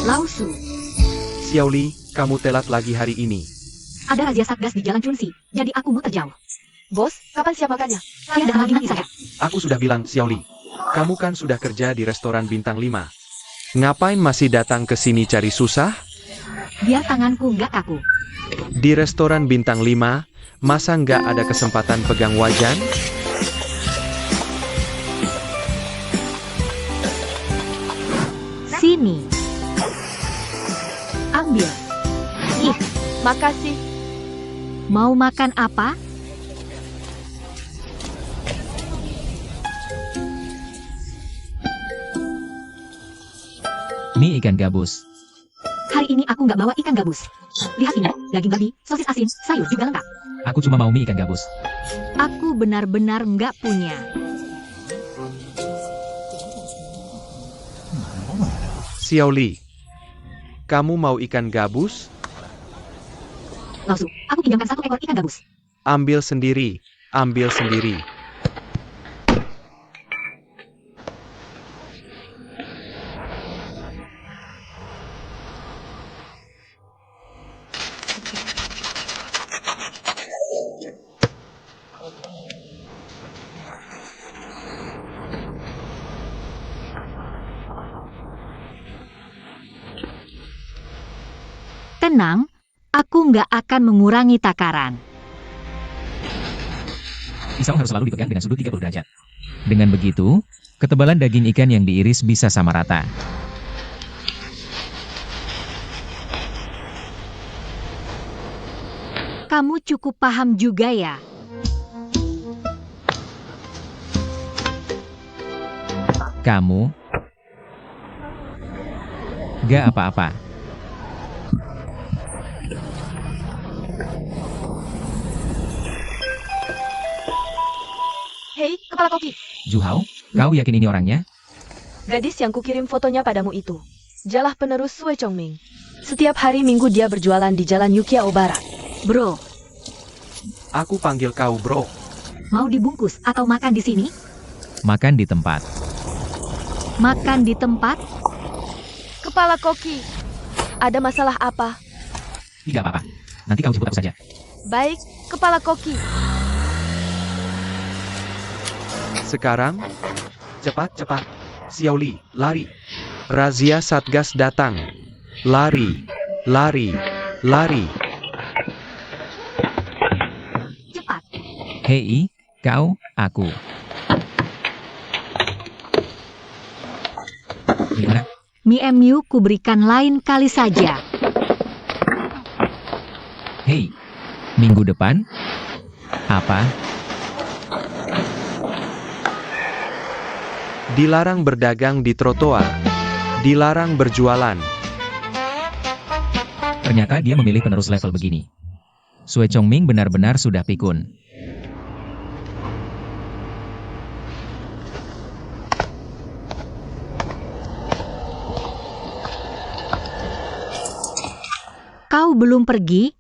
Lausu. Xiaoli, kamu telat lagi hari ini. Ada razia satgas di Jalan Chunxi, jadi aku muter jauh. Bos, kapan siap makannya? Saya dah lagi mati saja. Aku sudah bilang, Xiaoli. Kamu kan sudah kerja di restoran bintang 5. Ngapain masih datang ke sini cari susah? Biar tanganku nggak kaku. Di restoran bintang 5, masa nggak ada kesempatan pegang wajan? Sini. Ambil. Ih, Makasih. mau makan apa? Mie ikan gabus. Hari ini aku nggak bawa ikan gabus. Lihat ini, daging babi, sosis asin, sayur juga lengkap. Aku cuma mau mie ikan gabus. Aku benar-benar nggak punya. Xiaoli, kamu mau ikan gabus? Lausu, aku pinjamkan 1 ekor ikan gabus. Ambil sendiri, ambil sendiri. Tenang, aku nggak akan mengurangi takaran. Pisau harus selalu dipegang dengan sudut 30 derajat. Dengan begitu, ketebalan daging ikan yang diiris bisa sama rata. Kamu cukup paham juga ya? Kamu gak apa-apa. Hei, kepala koki. Juhao, kau yakin ini orangnya? Gadis yang kukirim fotonya padamu itu. Jalah penerus Sue Chongming. Setiap hari Minggu dia berjualan di Jalan Yukiao Barat. Bro, Aku panggil kau bro. mau dibungkus atau makan di sini? Makan di tempat. Makan di tempat? Kepala koki. Ada masalah apa? Tidak apa-apa. Nanti kau jemput aku saja. Baik, kepala koki. Sekarang, cepat-cepat. Xiaoli, lari. Razia Satgas datang. Lari, lari, lari. Cepat. Hei, kau, aku. Gimana? Mie ku berikan lain kali saja. Hei, minggu depan? Apa? Dilarang berdagang di trotoar. Dilarang berjualan. Ternyata dia memilih penerus level begini. Sue Chongming benar-benar sudah pikun. Kau belum pergi?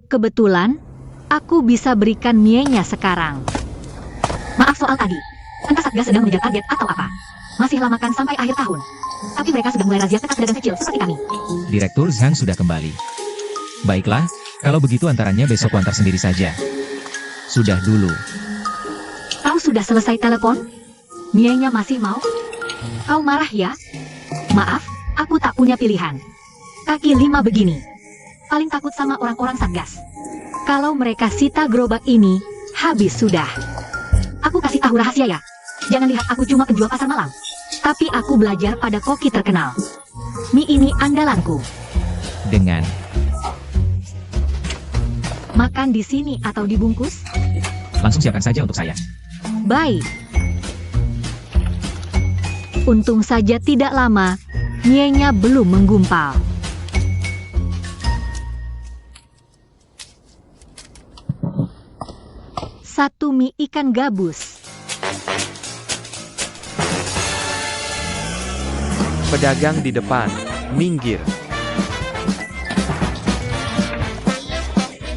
Kebetulan, aku bisa berikan mie-nya sekarang. Maaf soal tadi. Entah Satgas sedang mengejar target atau apa. Masih lamakan sampai akhir tahun. Tapi mereka sudah mulai razia ketat pedagang kecil seperti kami. Direktur Zhang sudah kembali. Baiklah, kalau begitu antarannya besok kuantar sendiri saja. Sudah dulu. Kau sudah selesai telepon? Mie-nya masih mau? Kau marah ya? Maaf, aku tak punya pilihan. Kaki 5 begini. Paling takut sama orang-orang Satgas. Kalau mereka sita gerobak ini, habis sudah. Aku kasih tahu rahasia ya. Jangan lihat aku cuma penjual pasar malam. Tapi aku belajar pada koki terkenal. Mie ini andalanku. Dengan Makan di sini atau dibungkus? langsung siapkan saja untuk saya. Baik. Untung saja tidak lama, mie-nya belum menggumpal. Satu mie ikan gabus. Pedagang di depan, minggir.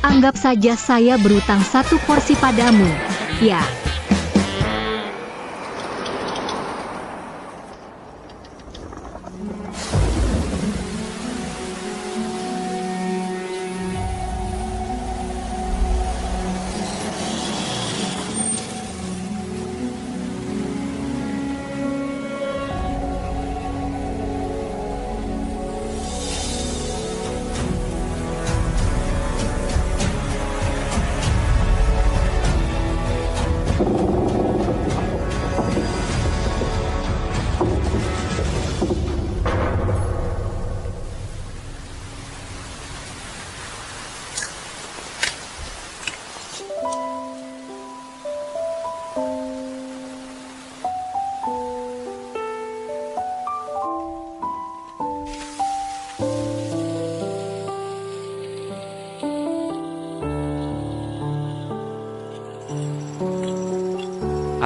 Anggap saja saya berutang 1 porsi padamu. Ya.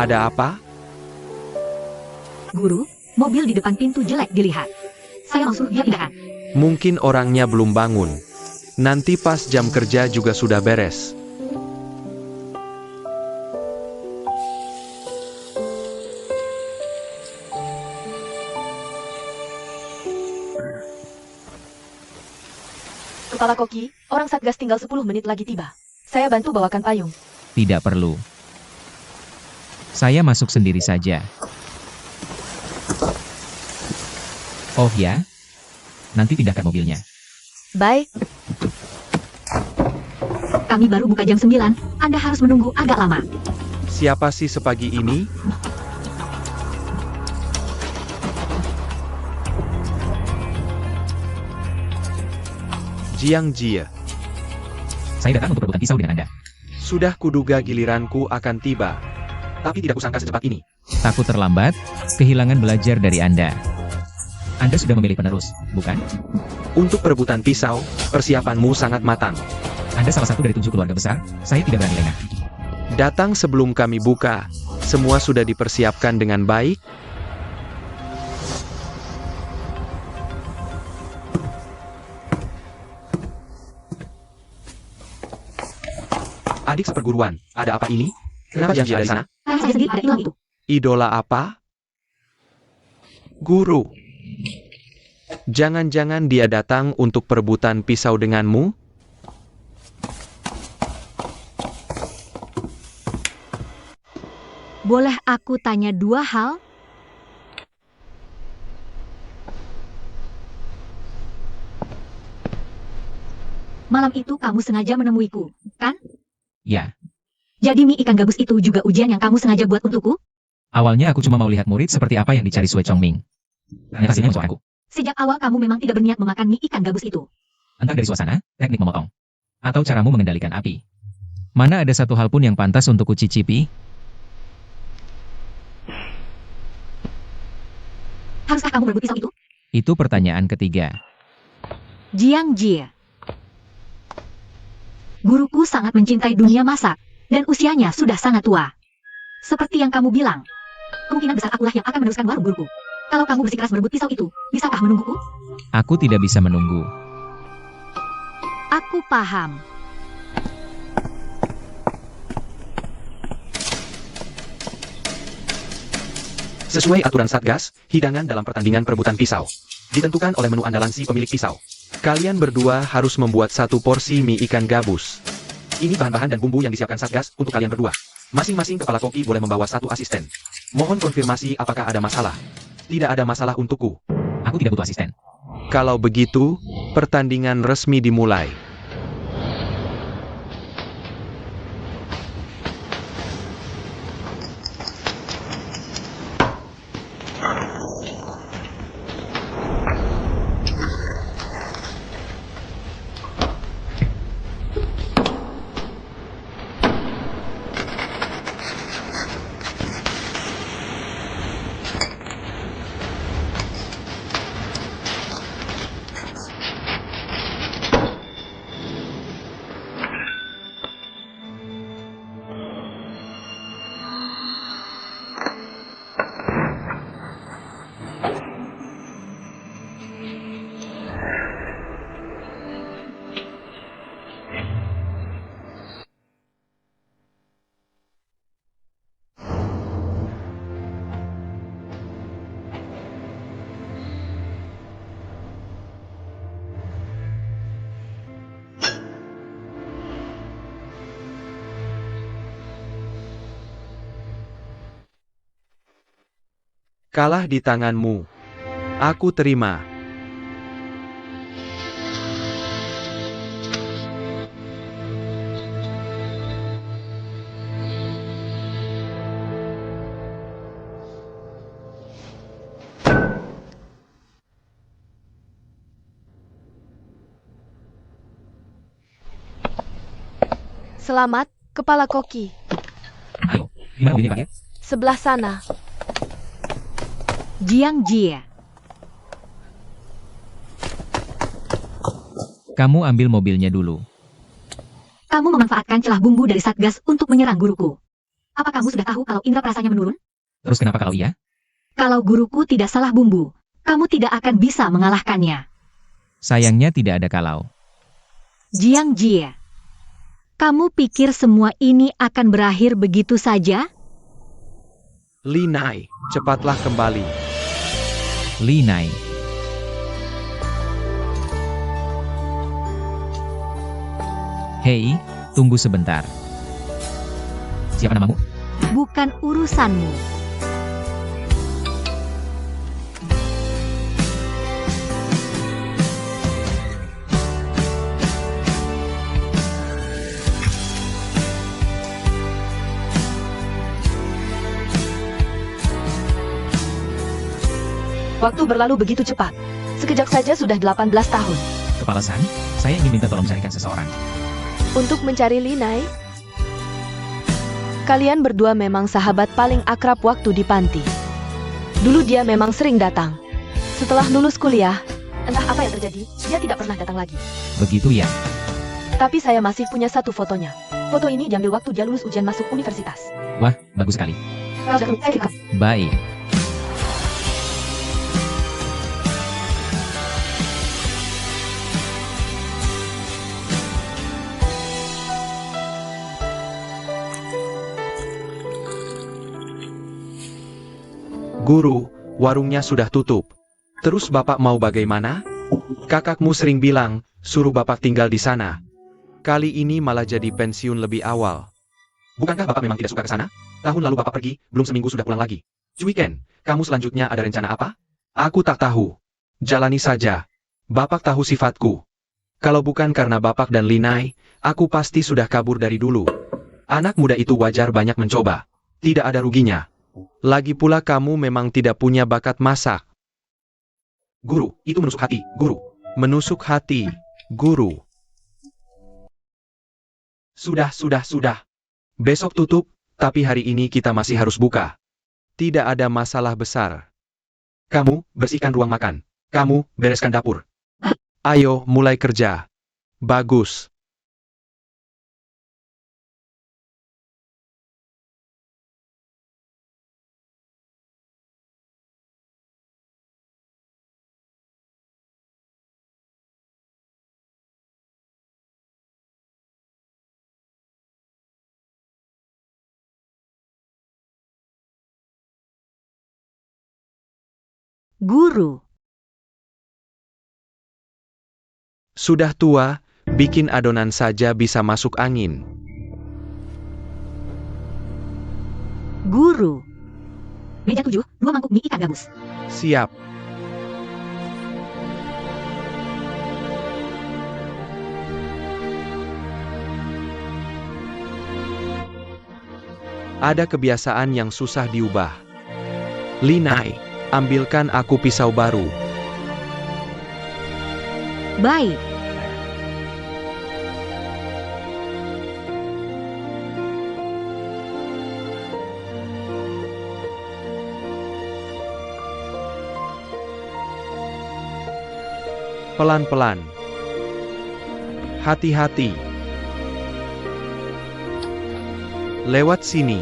Ada apa? Guru, mobil di depan pintu jelek dilihat. Saya mau suruh dia pindahan. Mungkin orangnya belum bangun. Nanti pas jam kerja juga sudah beres. Kepala Koki, orang Satgas tinggal 10 menit lagi tiba. Saya bantu bawakan payung. Tidak perlu. Saya masuk sendiri saja. Oh ya? Nanti pindahkan mobilnya. Baik, Kami baru buka jam 9, Anda harus menunggu agak lama. Siapa sih sepagi ini? Jiang Jie. Saya datang untuk berebutan pisau dengan Anda. Sudah kuduga giliranku akan tiba. Tapi tidak kusangka secepat ini. Takut terlambat, kehilangan belajar dari Anda. Anda sudah memilih penerus, bukan? Untuk perebutan pisau, persiapanmu sangat matang. Anda salah satu dari 7 keluarga besar, saya tidak berani lengah. Datang sebelum kami buka. Semua sudah dipersiapkan dengan baik. Adik seperguruan, ada apa ini? Kenapa Jiang Jie ada di sana? Saya sendiri ada hilang itu. Idola apa? Guru. Jangan-jangan dia datang untuk perebutan pisau denganmu? Boleh aku tanya 2 hal? Malam itu kamu sengaja menemuiku, kan? Ya, Jadi mie ikan gabus itu juga ujian yang kamu sengaja buat untukku? awalnya aku cuma mau lihat murid seperti apa yang dicari Sue Chongming. Ternyata hasilnya untuk aku. Sejak awal kamu memang tidak berniat memakan mie ikan gabus itu. Entah dari suasana, teknik memotong, atau caramu mengendalikan api. Mana ada satu hal pun yang pantas untuk kucicipi? Haruskah kamu berebut pisau itu? Itu pertanyaan ketiga. Jiang Jie. Guruku sangat mencintai dunia masak, dan usianya sudah sangat tua. Seperti yang kamu bilang, kemungkinan besar akulah yang akan meneruskan warung guruku. Kalau kamu bersikeras berebut pisau itu, bisakah menungguku? Aku tidak bisa menunggu. Aku paham. Sesuai aturan Satgas, hidangan dalam pertandingan perebutan pisau ditentukan oleh menu andalan si pemilik pisau. Kalian berdua harus membuat 1 porsi mie ikan gabus. Ini bahan-bahan dan bumbu yang disiapkan Satgas untuk kalian berdua. Masing-masing kepala koki boleh membawa 1 asisten. Mohon konfirmasi apakah ada masalah. Tidak ada masalah untukku. Aku tidak butuh asisten. Kalau begitu, pertandingan resmi dimulai. Kalah di tanganmu. Aku terima. selamat, Kepala Koki. Ayo, gimana mobilnya pakai? Sebelah sana. Jiang Jie. Kamu ambil mobilnya dulu. Kamu memanfaatkan celah bumbu dari Satgas untuk menyerang guruku. Apa kamu sudah tahu kalau indera perasanya menurun? Terus kenapa kalau iya? Kalau guruku tidak salah bumbu, kamu tidak akan bisa mengalahkannya. Sayangnya tidak ada kalau. Jiang Jie, kamu pikir semua ini akan berakhir begitu saja? Li Nai, cepatlah kembali. Li Nai. Hei, tunggu sebentar. Siapa namamu? Bukan urusanmu. Waktu berlalu begitu cepat. Sekejap saja sudah 18 tahun. Kepala San, saya ingin minta tolong carikan seseorang. Untuk mencari Linai, kalian berdua memang sahabat paling akrab waktu di panti. Dulu dia memang sering datang. Setelah lulus kuliah, entah apa yang terjadi, dia tidak pernah datang lagi. Begitu ya? Tapi saya masih punya satu fotonya. Foto ini diambil waktu dia lulus ujian masuk universitas. Wah, bagus sekali. Baik. Guru, warungnya sudah tutup. Terus Bapak mau bagaimana? Kakakmu sering bilang, suruh Bapak tinggal di sana. Kali ini malah jadi pensiun lebih awal. Bukankah Bapak memang tidak suka ke sana? Tahun lalu Bapak pergi, belum seminggu sudah pulang lagi. Weekend, kamu selanjutnya ada rencana apa? Aku tak tahu. Jalani saja. Bapak tahu sifatku. Kalau bukan karena Bapak dan Linai, aku pasti sudah kabur dari dulu. Anak muda itu wajar banyak mencoba. Tidak ada ruginya. Lagi pula kamu memang tidak punya bakat masak. Guru, itu menusuk hati, guru. Menusuk hati, guru. Sudah. Besok tutup, tapi hari ini kita masih harus buka. Tidak ada masalah besar. Kamu, bersihkan ruang makan. Kamu, bereskan dapur. Ayo, mulai kerja. Bagus. Guru, Sudah tua, bikin adonan saja bisa masuk angin. guru. Meja 7, 2 mangkuk mie ikan gabus. Siap. Ada kebiasaan yang susah diubah. Linai, ambilkan aku pisau baru. Baik. Pelan-pelan. Hati-hati. Lewat sini.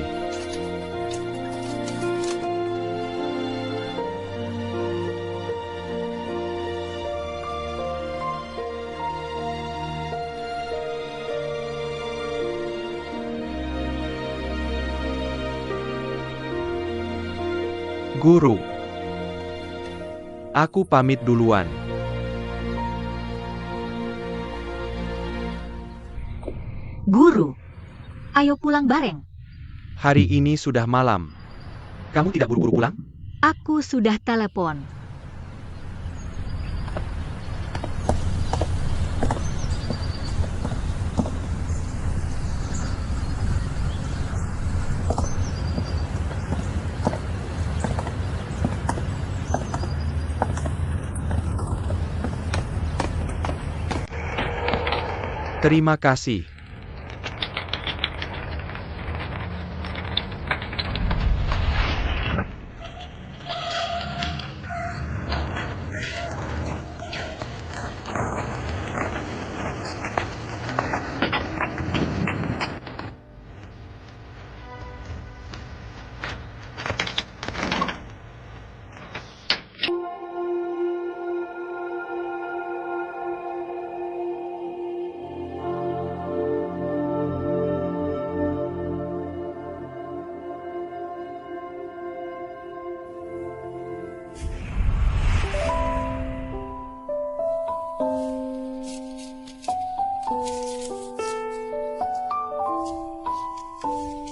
Guru. Aku pamit duluan. Guru, ayo pulang bareng. Hari ini sudah malam. Kamu tidak buru-buru pulang? Aku sudah telepon. Terima kasih.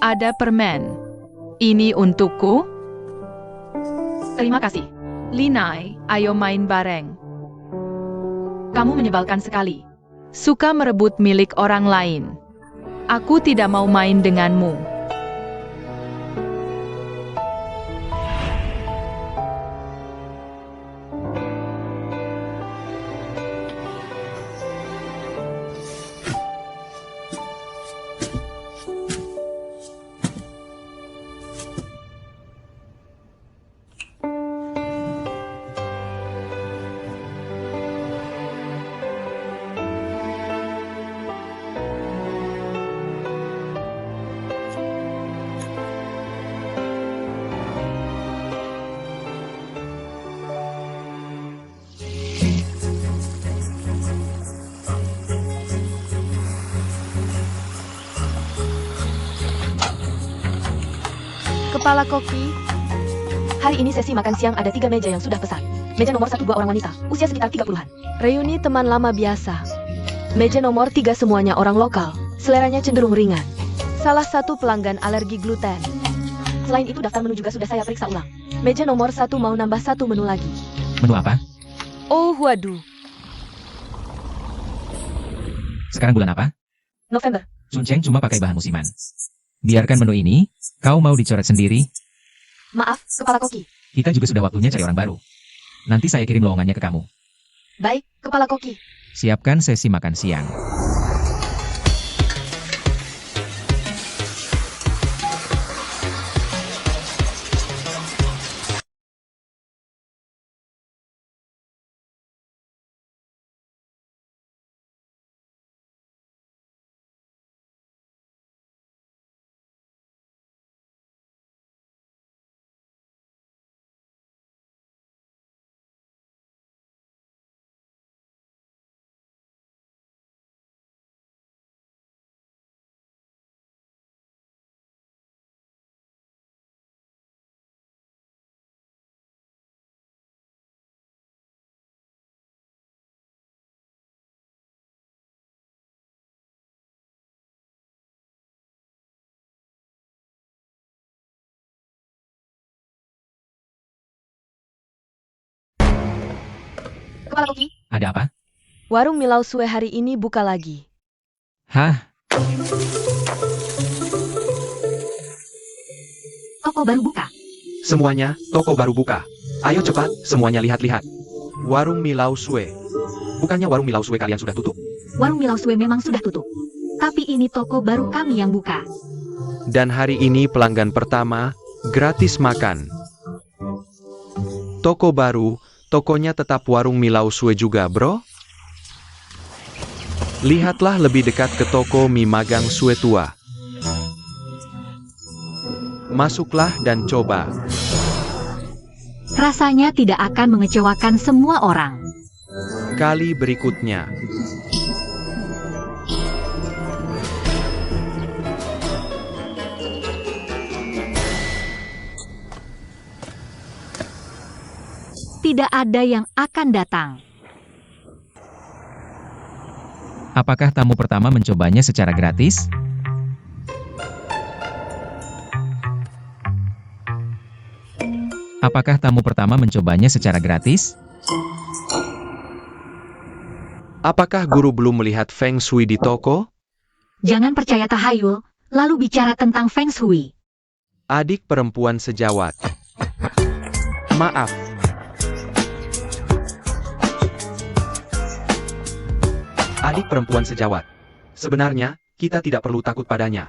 ada permen. Ini untukku. Terima kasih. Linai, ayo main bareng. Kamu menyebalkan sekali. Suka merebut milik orang lain. Aku tidak mau main denganmu. Kepala koki. Hari ini sesi makan siang ada 3 meja yang sudah pesan. Meja nomor 1 2 orang wanita, usia sekitar 30-an. Reuni teman lama biasa. Meja nomor 3 semuanya orang lokal, seleranya cenderung ringan. Salah satu pelanggan alergi gluten. Selain itu daftar menu juga sudah saya periksa ulang. Meja nomor 1 mau nambah 1 menu lagi. Menu apa? Oh waduh, Sekarang bulan apa? November. Sunceng cuma pakai bahan musiman. Biarkan menu ini, kau mau dicoret sendiri? Maaf, kepala koki. Kita juga sudah waktunya cari orang baru. Nanti saya kirim lowongannya ke kamu. Baik, kepala koki. Siapkan sesi makan siang. Kepala koki. Ada apa? Warung Milau Sue hari ini buka lagi. Hah? Toko baru buka. Semuanya, toko baru buka. Ayo cepat, semuanya lihat-lihat. Warung Milau Sue. Bukannya warung Milau Sue kalian sudah tutup? Warung Milau Sue memang sudah tutup. Tapi ini toko baru kami yang buka. Dan hari ini pelanggan pertama, gratis makan. Toko baru, tokonya tetap warung Milau Sue juga, bro. Lihatlah lebih dekat ke toko mie magang Sue tua. Masuklah dan coba. Rasanya tidak akan mengecewakan semua orang. Kali berikutnya. Tidak ada yang akan datang. Apakah tamu pertama mencobanya secara gratis? Apakah tamu pertama mencobanya secara gratis? Apakah guru belum melihat Feng Shui di toko? Jangan percaya tahayul, lalu bicara tentang Feng Shui. Adik perempuan sejawat. Maaf. Adik perempuan sejawat. Sebenarnya, kita tidak perlu takut padanya.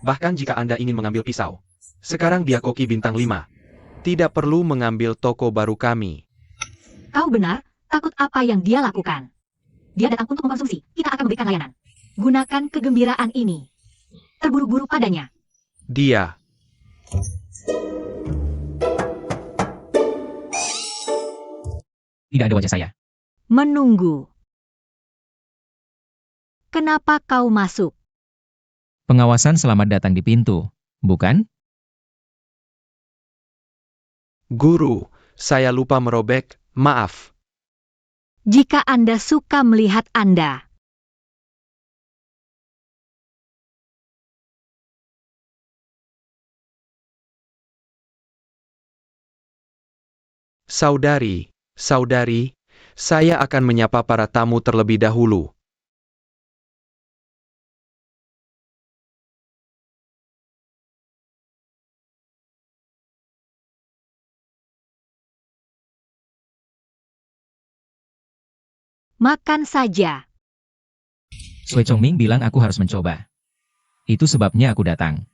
Bahkan jika Anda ingin mengambil pisau. Sekarang dia koki bintang 5. Tidak perlu mengambil toko baru kami. Kau benar, takut apa yang dia lakukan. Dia datang untuk mengkonsumsi, kita akan memberikan layanan. Gunakan kegembiraan ini. Terburu-buru padanya. Dia. Tidak ada wajah saya. Menunggu. Kenapa kau masuk? Pengawasan selamat datang di pintu, bukan? Guru, saya lupa merobek, maaf. Jika Anda suka melihat Anda, Saudari, saya akan menyapa para tamu terlebih dahulu. Makan saja. Sue Chongming bilang aku harus mencoba. Itu sebabnya aku datang.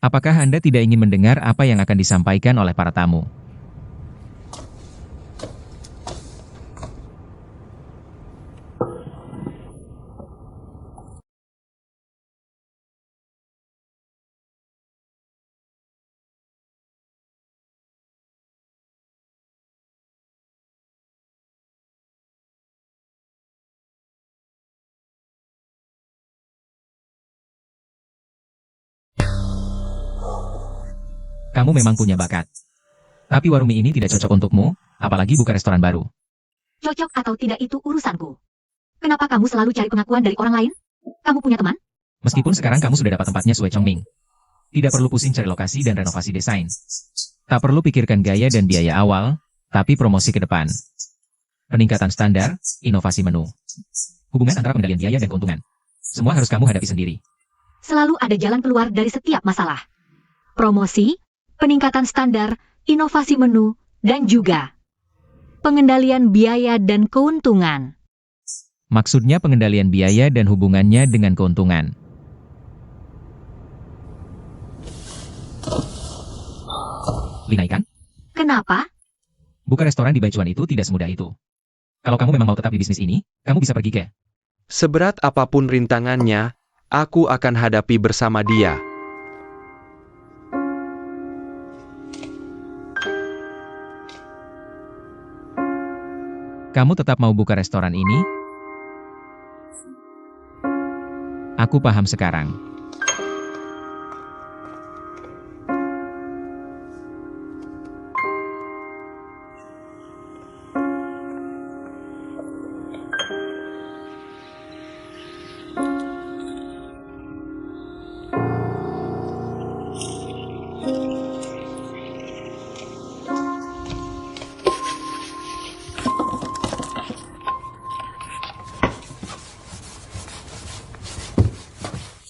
Apakah Anda tidak ingin mendengar apa yang akan disampaikan oleh para tamu? Kamu memang punya bakat. Tapi warung mie ini tidak cocok untukmu, apalagi buka restoran baru. Cocok atau tidak itu urusanku. Kenapa kamu selalu cari pengakuan dari orang lain? Kamu punya teman? Meskipun sekarang kamu sudah dapat tempatnya Sue Chongming. Tidak perlu pusing cari lokasi dan renovasi desain. Tak perlu pikirkan gaya dan biaya awal, tapi promosi ke depan. Peningkatan standar, inovasi menu. Hubungan antara pengendalian biaya dan keuntungan. Semua harus kamu hadapi sendiri. Selalu ada jalan keluar dari setiap masalah. Promosi, peningkatan standar, inovasi menu, dan juga pengendalian biaya dan keuntungan. Maksudnya pengendalian biaya dan hubungannya dengan keuntungan. Linai kan? Kenapa? Buka restoran di Baichuan itu tidak semudah itu. Kalau kamu memang mau tetap di bisnis ini, kamu bisa pergi ke. Seberat apapun rintangannya, aku akan hadapi bersama dia. Kamu tetap mau buka restoran ini? Aku paham sekarang.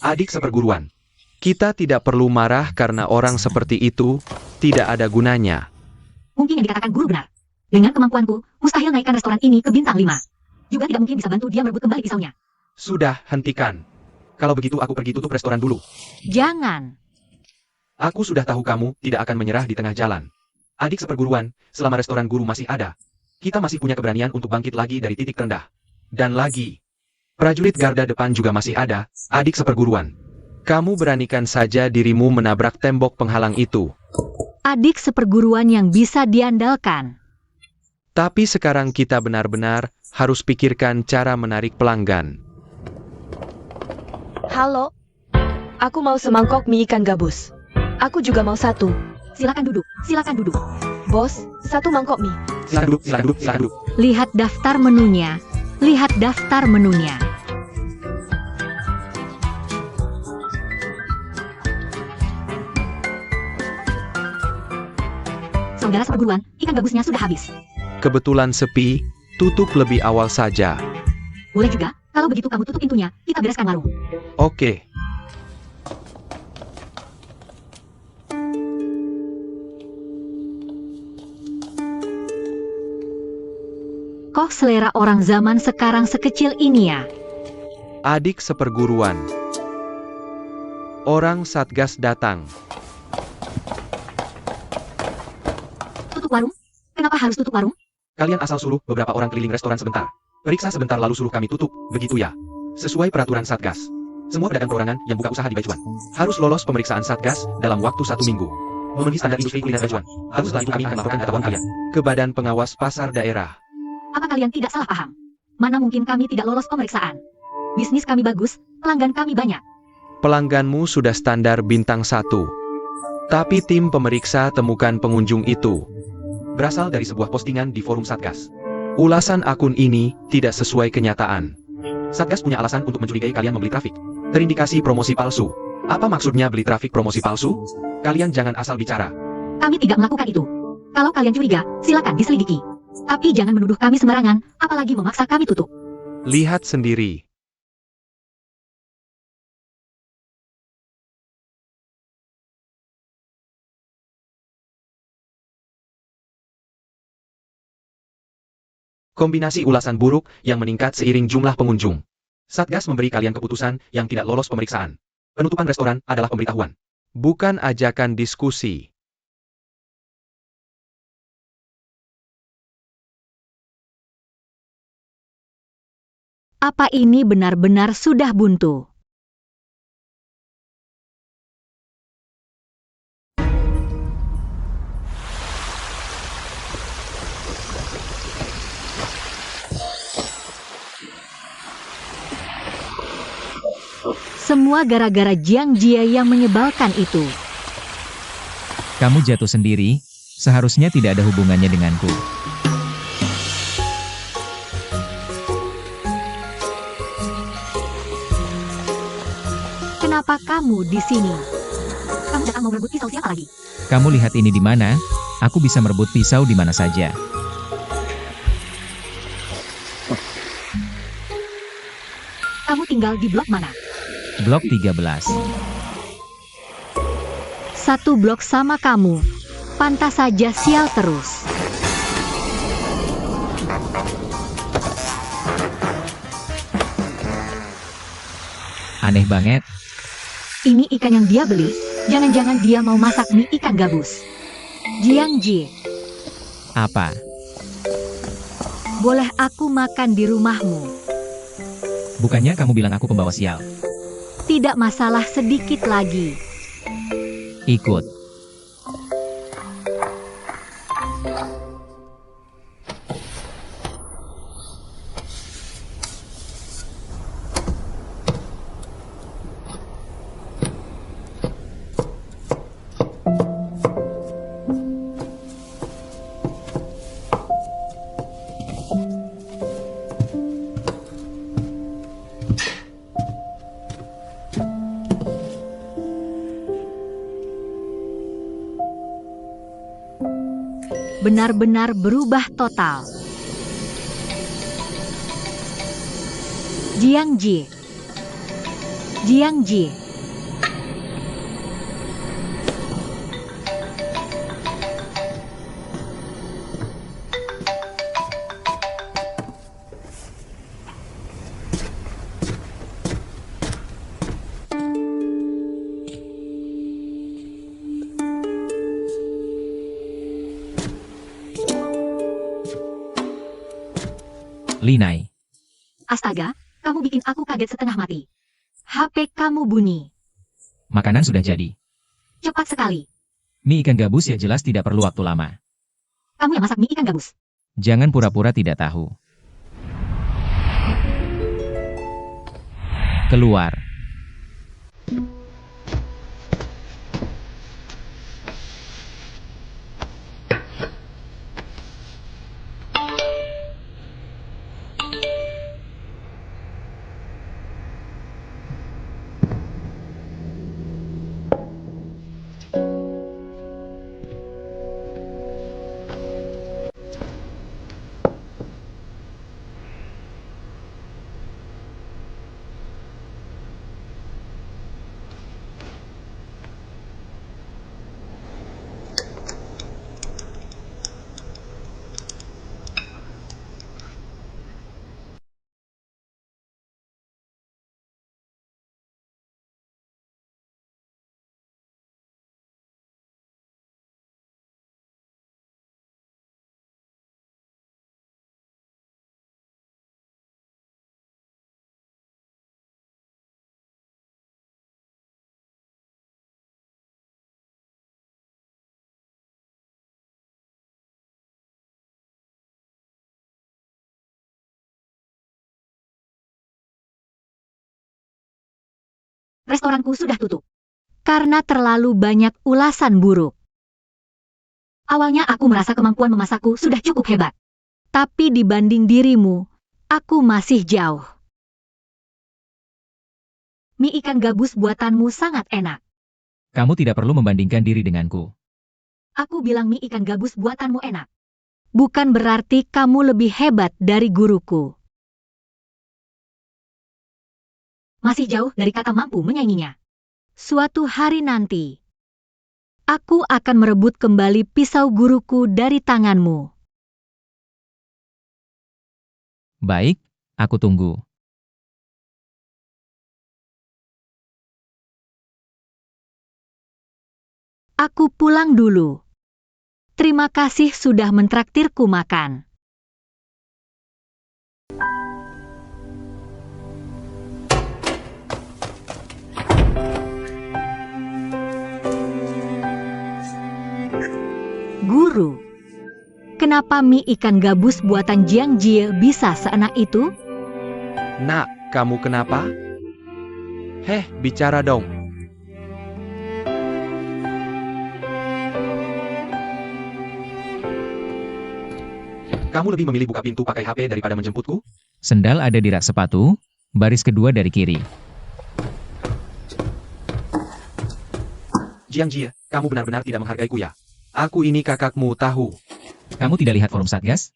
Adik seperguruan, kita tidak perlu marah karena orang seperti itu tidak ada gunanya. Mungkin yang dikatakan guru benar. Dengan kemampuanku, mustahil naikkan restoran ini ke bintang 5. Juga tidak mungkin bisa bantu dia merebut kembali pisaunya. Sudah, hentikan. Kalau begitu aku pergi tutup restoran dulu. Jangan. Aku sudah tahu kamu tidak akan menyerah di tengah jalan. Adik seperguruan, selama restoran guru masih ada, kita masih punya keberanian untuk bangkit lagi dari titik terendah. Dan lagi, prajurit garda depan juga masih ada, adik seperguruan. Kamu beranikan saja dirimu menabrak tembok penghalang itu. Adik seperguruan yang bisa diandalkan. Tapi sekarang kita benar-benar harus pikirkan cara menarik pelanggan. Halo, aku mau semangkok mie ikan gabus. Aku juga mau satu. Silakan duduk, silakan duduk. Bos, satu mangkok mie. Silakan duduk, silakan duduk, silakan duduk. Lihat daftar menunya. Lihat daftar menunya. Saudara seperguruan, ikan gabusnya sudah habis. Kebetulan sepi, tutup lebih awal saja. Boleh juga, kalau begitu kamu tutup pintunya, kita bereskan warung. Oke. Kok selera orang zaman sekarang sekecil ini ya? Adik seperguruan. Orang Satgas datang. Tutup warung? Kenapa harus tutup warung? Kalian asal suruh beberapa orang keliling restoran sebentar. Periksa sebentar lalu suruh kami tutup, begitu ya? Sesuai peraturan Satgas. Semua pedagang perorangan yang buka usaha di Baichuan harus lolos pemeriksaan Satgas dalam waktu 1 minggu. Memenuhi standar industri kuliner Baichuan. Harus setelah itu kami akan melaporkan ketahuan kalian ke Badan Pengawas Pasar Daerah. Apa kalian tidak salah paham? Mana mungkin kami tidak lolos pemeriksaan? Bisnis kami bagus, pelanggan kami banyak. Pelangganmu sudah standar bintang 1. Tapi tim pemeriksa temukan pengunjung itu berasal dari sebuah postingan di forum Satgas. Ulasan akun ini tidak sesuai kenyataan. Satgas punya alasan untuk mencurigai kalian membeli trafik. Terindikasi promosi palsu. Apa maksudnya beli trafik promosi palsu? Kalian jangan asal bicara. Kami tidak melakukan itu. Kalau kalian curiga, silakan diselidiki. Tapi jangan menuduh kami sembarangan, apalagi memaksa kami tutup. Lihat sendiri. Kombinasi ulasan buruk yang meningkat seiring jumlah pengunjung. Satgas memberi kalian keputusan yang tidak lolos pemeriksaan. Penutupan restoran adalah pemberitahuan, bukan ajakan diskusi. Apa ini benar-benar sudah buntu? Semua gara-gara Jiang Jie yang menyebalkan itu. Kamu jatuh sendiri, seharusnya tidak ada hubungannya denganku. Kenapa kamu di sini? Kamu datang mau merebut pisau siapa lagi? Kamu lihat ini di mana? Aku bisa merebut pisau di mana saja. Kamu tinggal di blok mana? Blok 13. Satu blok sama kamu. Pantas saja sial terus. Aneh banget. Ini ikan yang dia beli. Jangan-jangan dia mau masak mie ikan gabus. Jiang Jie, Apa? boleh aku makan di rumahmu? Bukannya kamu bilang aku pembawa sial? Tidak masalah sedikit lagi. Ikut. Benar-benar berubah total. Jiang Jie. Jiang Jie. Linai. Astaga, kamu bikin aku kaget setengah mati. HP kamu bunyi. Makanan sudah jadi. Cepat sekali. Mie ikan gabus ya jelas tidak perlu waktu lama. Kamu yang masak mie ikan gabus. Jangan pura-pura tidak tahu. Keluar. Restoranku sudah tutup. Karena terlalu banyak ulasan buruk. Awalnya aku merasa kemampuan memasakku sudah cukup hebat. Tapi dibanding dirimu, aku masih jauh. Mie ikan gabus buatanmu sangat enak. Kamu tidak perlu membandingkan diri denganku. Aku bilang mie ikan gabus buatanmu enak. Bukan berarti kamu lebih hebat dari guruku. Masih jauh dari kata mampu menyainginya. Suatu hari nanti, aku akan merebut kembali pisau guruku dari tanganmu. Baik, aku tunggu. Aku pulang dulu. Terima kasih sudah mentraktirku makan. Guru, kenapa mie ikan gabus buatan Jiang Jie bisa seenak itu? Nak, kamu kenapa? Heh, bicara dong. Kamu lebih memilih buka pintu pakai HP daripada menjemputku? Sendal ada di rak sepatu, baris kedua dari kiri. Jiang Jie, kamu benar-benar tidak menghargaiku ya. Aku ini kakakmu, tahu. Kamu tidak lihat forum Satgas?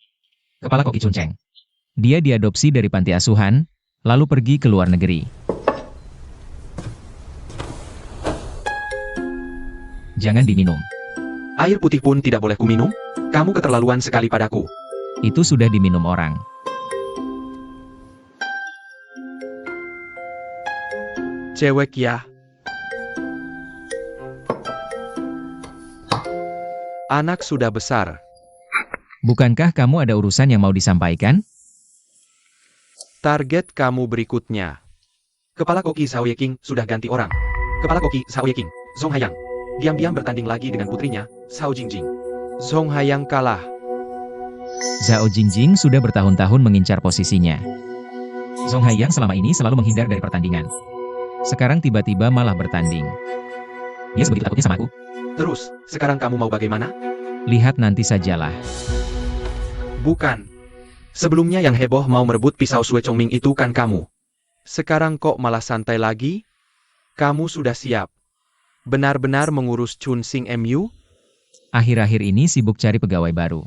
Kepala Koki Cunceng. Dia diadopsi dari panti asuhan, lalu pergi ke luar negeri. Jangan diminum. Air putih pun tidak boleh kuminum? Kamu keterlaluan sekali padaku. Itu sudah diminum orang. Cewek ya. Anak sudah besar. Bukankah kamu ada urusan yang mau disampaikan? Target kamu berikutnya. Kepala Koki Zhao Yeking sudah ganti orang. Kepala Koki Zhao Yeking, Zhong Hayang, diam-diam bertanding lagi dengan putrinya, Zhao Jingjing. Zhong Hayang kalah. Zhao Jingjing sudah bertahun-tahun mengincar posisinya. Zhong Hayang selama ini selalu menghindar dari pertandingan. Sekarang tiba-tiba malah bertanding. Dia sebegitu takutnya sama aku. Terus, sekarang kamu mau bagaimana? Lihat nanti sajalah. Bukan. Sebelumnya yang heboh mau merebut pisau Sue Chongming itu kan kamu. Sekarang kok malah santai lagi? Kamu sudah siap? Benar-benar mengurus Chun Sing MU? Akhir-akhir ini sibuk cari pegawai baru.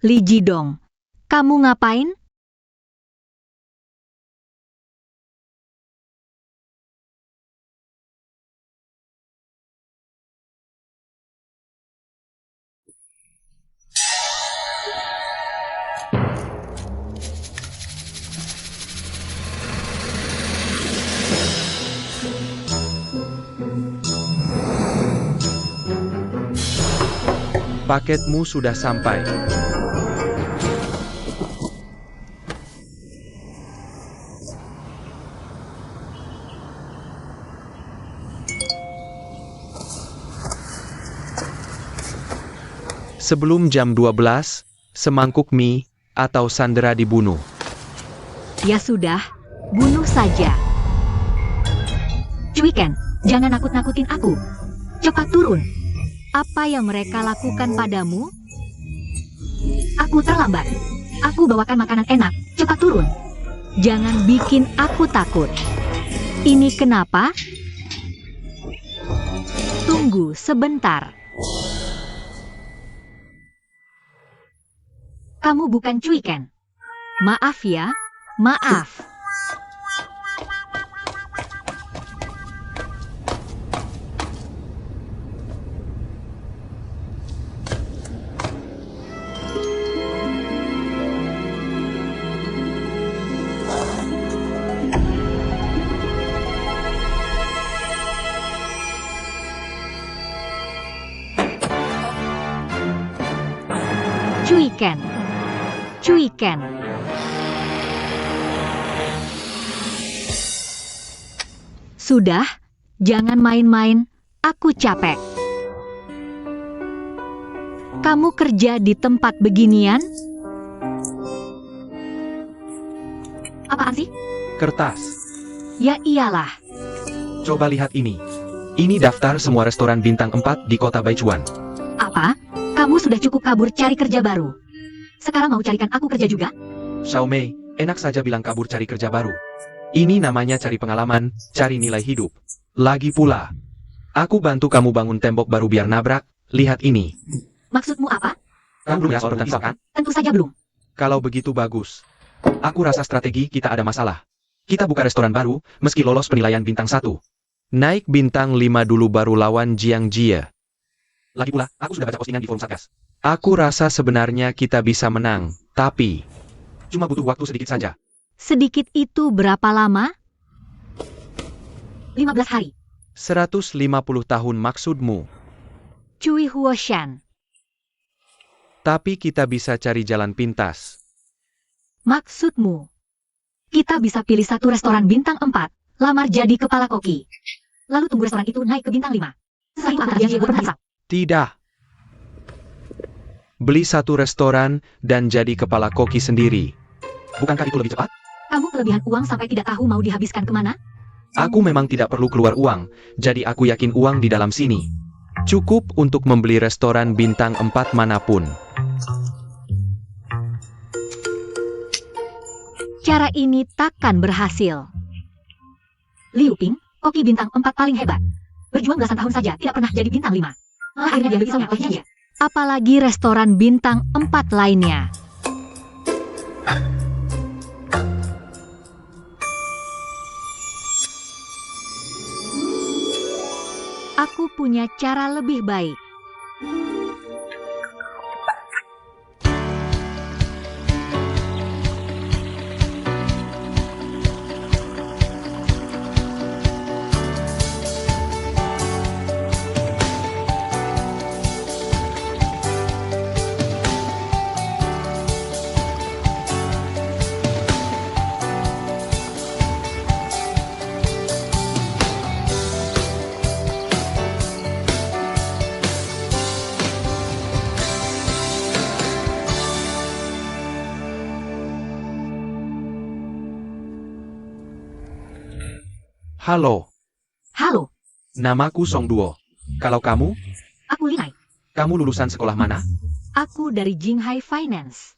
Li Jidong, kamu ngapain? Paketmu sudah sampai. Sebelum jam 12, semangkuk mie atau Sandra dibunuh. Ya sudah, bunuh saja. Cuiken, jangan nakut-nakutin aku. Cepat turun. Apa yang mereka lakukan padamu? Aku terlambat. Aku bawakan makanan enak. Cepat turun. Jangan bikin aku takut. Ini kenapa? Tunggu sebentar. Kamu bukan Cuiken. Maaf ya, maaf. Cuiken. Cuiken. Sudah, jangan main-main, aku capek. Kamu kerja di tempat beginian? Apaan sih? Kertas. Ya iyalah. Coba lihat ini. Ini daftar semua restoran bintang 4 di kota Baichuan. Apa? Kamu sudah cukup kabur cari kerja baru. Sekarang mau carikan aku kerja juga? Xiaomei, enak saja bilang kabur cari kerja baru. Ini namanya cari pengalaman, cari nilai hidup. Lagi pula, aku bantu kamu bangun tembok baru biar nabrak. Lihat ini. Maksudmu apa? Kamu belum tentang pisau kan? Tentu saja belum. Kalau begitu bagus. Aku rasa strategi kita ada masalah. Kita buka restoran baru, meski lolos penilaian bintang 1. Naik bintang 5 dulu baru lawan Jiang Jie. Lagi pula, aku sudah baca postingan di forum Satgas. Aku rasa sebenarnya kita bisa menang, tapi cuma butuh waktu sedikit saja. Sedikit itu berapa lama? 15 hari. 150 tahun maksudmu. Cui Huoshan. Tapi kita bisa cari jalan pintas. Maksudmu? Kita bisa pilih satu restoran bintang 4, lamar jadi kepala koki. Lalu tunggu restoran itu naik ke bintang 5. Setelah itu angkat dia berpisah. Tidak. Beli satu restoran dan jadi kepala koki sendiri. Bukankah itu lebih cepat? Kamu kelebihan uang sampai tidak tahu mau dihabiskan kemana? Aku memang tidak perlu keluar uang, jadi aku yakin uang di dalam sini. Cukup untuk membeli restoran bintang 4 manapun. Cara ini takkan berhasil. Liu Ping, koki bintang 4 paling hebat. Berjuang belasan tahun saja, tidak pernah jadi bintang 5. Malah akhirnya dia bisa mengapain dia. Apalagi restoran bintang 4 lainnya. Aku punya cara lebih baik. Halo, Halo, namaku Song Duo. Kalau kamu, aku Linai. kamu lulusan sekolah mana? Aku dari Jinghai Finance.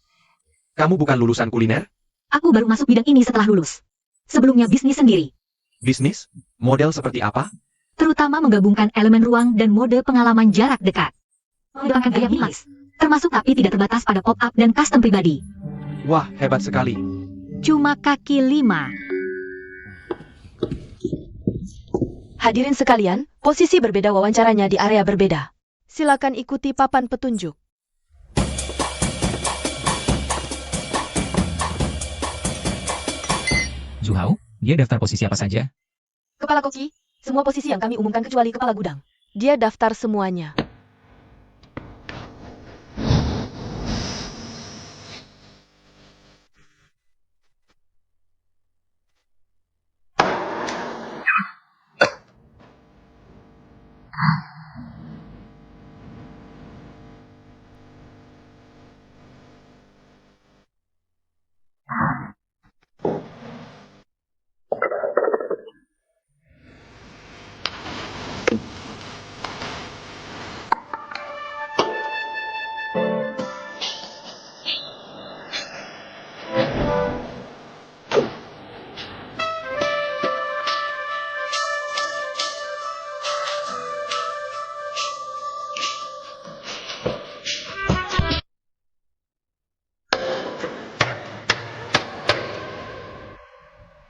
Kamu bukan lulusan kuliner? Aku baru masuk bidang ini setelah lulus. Sebelumnya bisnis sendiri. Bisnis? Model seperti apa? Terutama menggabungkan elemen ruang dan mode pengalaman jarak dekat. Mengembangkan gaya minimalis. Termasuk tapi tidak terbatas pada pop-up dan custom pribadi. Wah, hebat sekali. Cuma kaki 5. Hadirin sekalian, posisi berbeda wawancaranya di area berbeda. Silakan ikuti papan petunjuk. Zuhao, dia daftar posisi apa saja? Kepala koki, semua posisi yang kami umumkan kecuali kepala gudang. Dia daftar semuanya.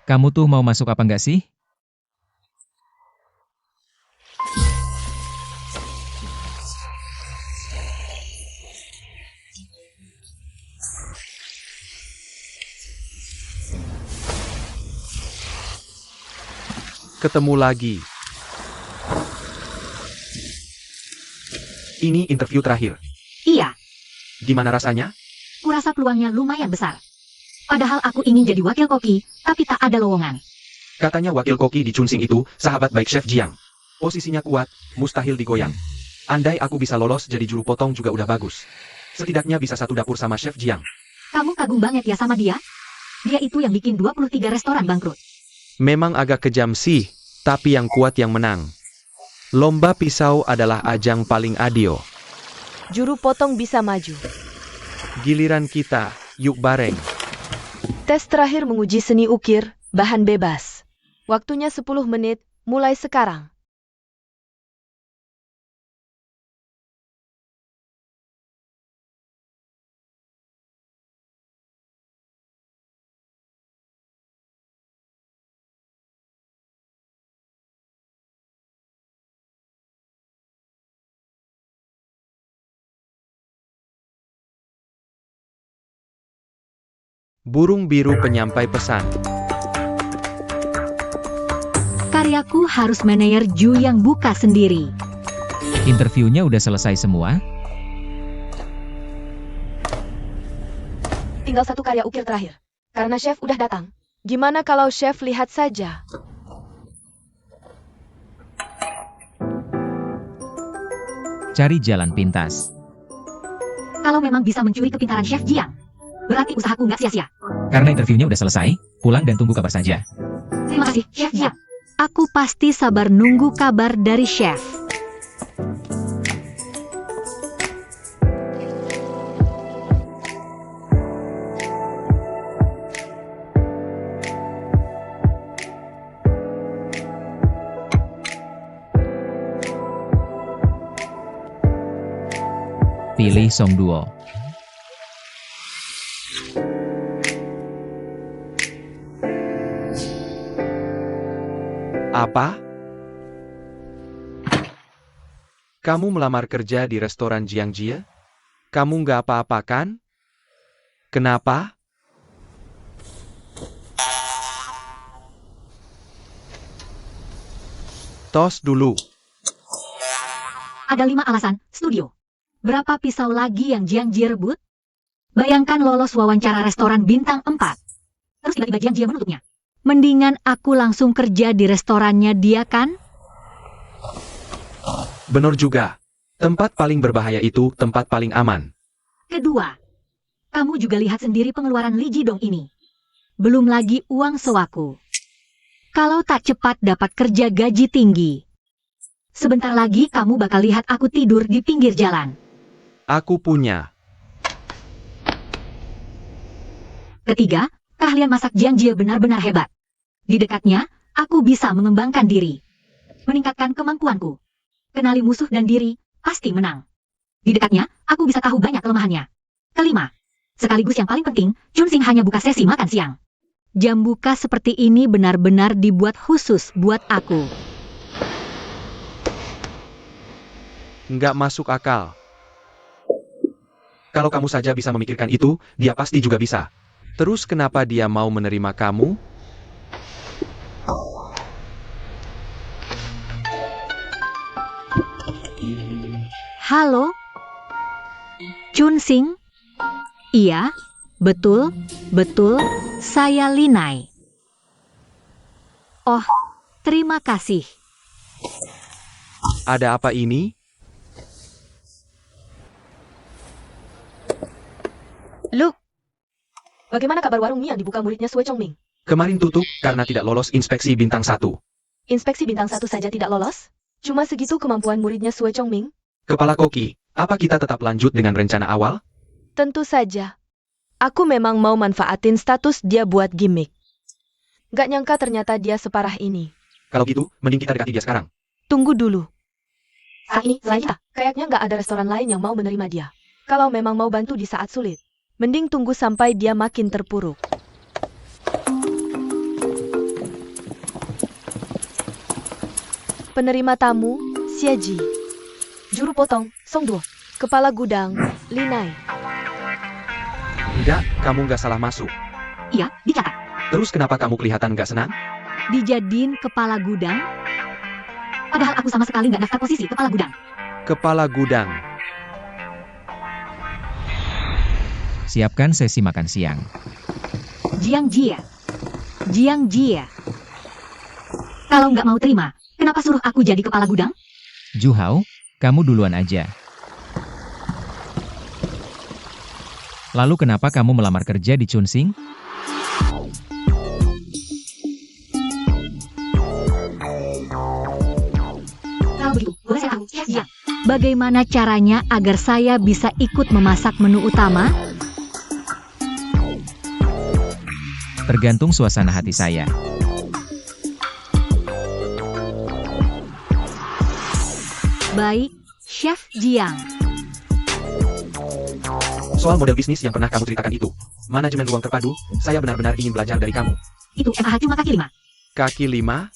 Kamu tuh mau masuk apa enggak sih? Ketemu lagi. Ini interview terakhir. Iya, Gimana rasanya? kurasa peluangnya lumayan besar. Padahal aku ingin jadi wakil koki, tapi tak ada lowongan. Katanya wakil koki di Chunsing itu, sahabat baik Chef Jiang. Posisinya kuat, mustahil digoyang. Andai aku bisa lolos jadi juru potong juga udah bagus. Setidaknya bisa satu dapur sama Chef Jiang. Kamu kagum banget ya sama dia? Dia itu yang bikin 23 restoran bangkrut. Memang agak kejam sih, tapi yang kuat yang menang. Lomba pisau adalah ajang paling adil. Juru potong bisa maju. Giliran kita, yuk bareng. Tes terakhir menguji seni ukir, bahan bebas. Waktunya 10 menit, mulai sekarang. Burung biru penyampai pesan. Karyaku harus manajer Ju yang buka sendiri. Interviewnya udah selesai semua? Tinggal satu karya ukir terakhir. Karena chef udah datang. Gimana kalau chef lihat saja? Cari jalan pintas. Kalau memang bisa mencuri kepintaran Chef Jiang, berarti usahaku nggak sia-sia. Karena interviewnya udah selesai, pulang dan tunggu kabar saja. Terima kasih, Chef Jiang. Aku pasti sabar nunggu kabar dari Chef. Pilih Song Duo. Apa? Kamu melamar kerja di restoran Jiangjie? Kamu nggak apa-apa kan? Kenapa? Tos dulu. Ada 5 alasan, studio. Berapa pisau lagi yang Jiangjie rebut? Bayangkan lolos wawancara restoran bintang 4. Terus tiba-tiba Jiangjie menutupnya. Mendingan aku langsung kerja di restorannya dia kan? Benar juga. Tempat paling berbahaya itu tempat paling aman. Kedua, kamu juga lihat sendiri pengeluaran Li Jidong ini. Belum lagi uang sewaku. Kalau tak cepat dapat kerja gaji tinggi. Sebentar lagi kamu bakal lihat aku tidur di pinggir jalan. Aku punya. Ketiga, keahlian masak Jiangjie benar-benar hebat. Di dekatnya, aku bisa mengembangkan diri. Meningkatkan kemampuanku. Kenali musuh dan diri, pasti menang. Di dekatnya, aku bisa tahu banyak kelemahannya. Kelima, sekaligus yang paling penting, Chun Sing hanya buka sesi makan siang. Jam buka seperti ini benar-benar dibuat khusus buat aku. Nggak masuk akal. Kalau kamu saja bisa memikirkan itu, dia pasti juga bisa. Terus kenapa dia mau menerima kamu? Halo? Chun Sing? Iya, betul, saya Linai. Oh, terima kasih. Ada apa ini? Luke, bagaimana kabar warung mie yang dibuka muridnya Sue Chongming? Kemarin tutup karena tidak lolos inspeksi bintang 1. Inspeksi bintang 1 saja tidak lolos? Cuma segitu kemampuan muridnya Sue Chongming? Kepala Koki, apa kita tetap lanjut dengan rencana awal? Tentu saja. Aku memang mau manfaatin status dia buat gimmick. Gak nyangka ternyata dia separah ini. Kalau gitu, mending kita dekati dia sekarang. Tunggu dulu. Saat ini, selain kita, Kayaknya gak ada restoran lain yang mau menerima dia. Kalau memang mau bantu di saat sulit, mending tunggu sampai dia makin terpuruk. Penerima tamu, Xieji. Juru potong, Song Duo. Kepala gudang, Linai. Enggak, kamu nggak salah masuk. iya, dicatat. Terus kenapa kamu kelihatan nggak senang? Dijadiin kepala gudang? Padahal aku sama sekali nggak daftar posisi kepala gudang. Kepala gudang. Siapkan sesi makan siang. Jiangjie. Kalau nggak mau terima, kenapa suruh aku jadi kepala gudang? Juhao, kamu duluan aja. Lalu kenapa kamu melamar kerja di Chun Sing? Bagaimana caranya agar saya bisa ikut memasak menu utama? Tergantung suasana hati saya. Baik, Chef Jiang. Soal model bisnis yang pernah kamu ceritakan itu, manajemen ruang terpadu, saya benar-benar ingin belajar dari kamu. Itu MAH cuma kaki 5. Kaki 5?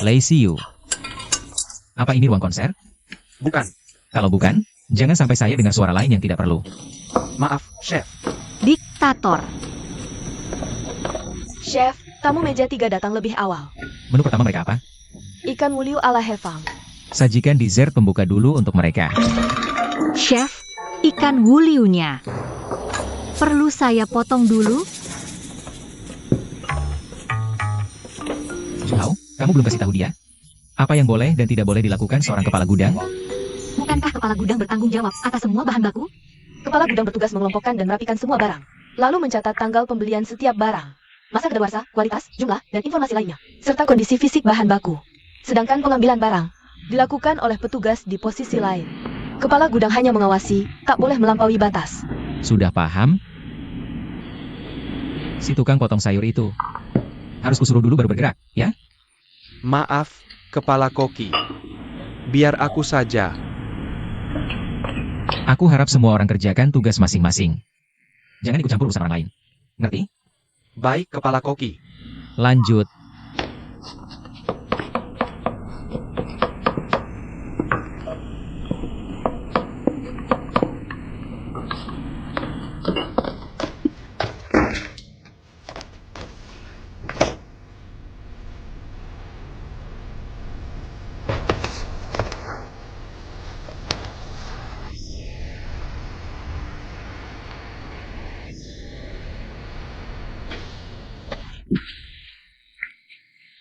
Lazy you. Apa ini ruang konser? Bukan. Kalau bukan, jangan sampai saya dengar suara lain yang tidak perlu. Maaf, Chef. Diktator. Chef, tamu meja 3 datang lebih awal. Menu pertama mereka apa? Ikan wuliu ala Hefang. Sajikan dessert pembuka dulu untuk mereka. Chef, ikan wuliunya. Perlu saya potong dulu? Juhao, kamu belum kasih tahu dia? Apa yang boleh dan tidak boleh dilakukan seorang kepala gudang? Bukankah kepala gudang bertanggung jawab atas semua bahan baku? Kepala gudang bertugas mengelompokkan dan merapikan semua barang. Lalu mencatat tanggal pembelian setiap barang. Masa kadaluarsa, kualitas, jumlah, dan informasi lainnya. Serta kondisi fisik bahan baku. Sedangkan pengambilan barang dilakukan oleh petugas di posisi lain. Kepala gudang hanya mengawasi, tak boleh melampaui batas. Sudah paham? Si tukang potong sayur itu. Harus kusuruh dulu baru bergerak, ya? Maaf, Kepala Koki. Biar aku saja. Aku harap semua orang kerjakan tugas masing-masing. Jangan ikut campur urusan orang lain. Ngerti? Baik, Kepala Koki. Lanjut.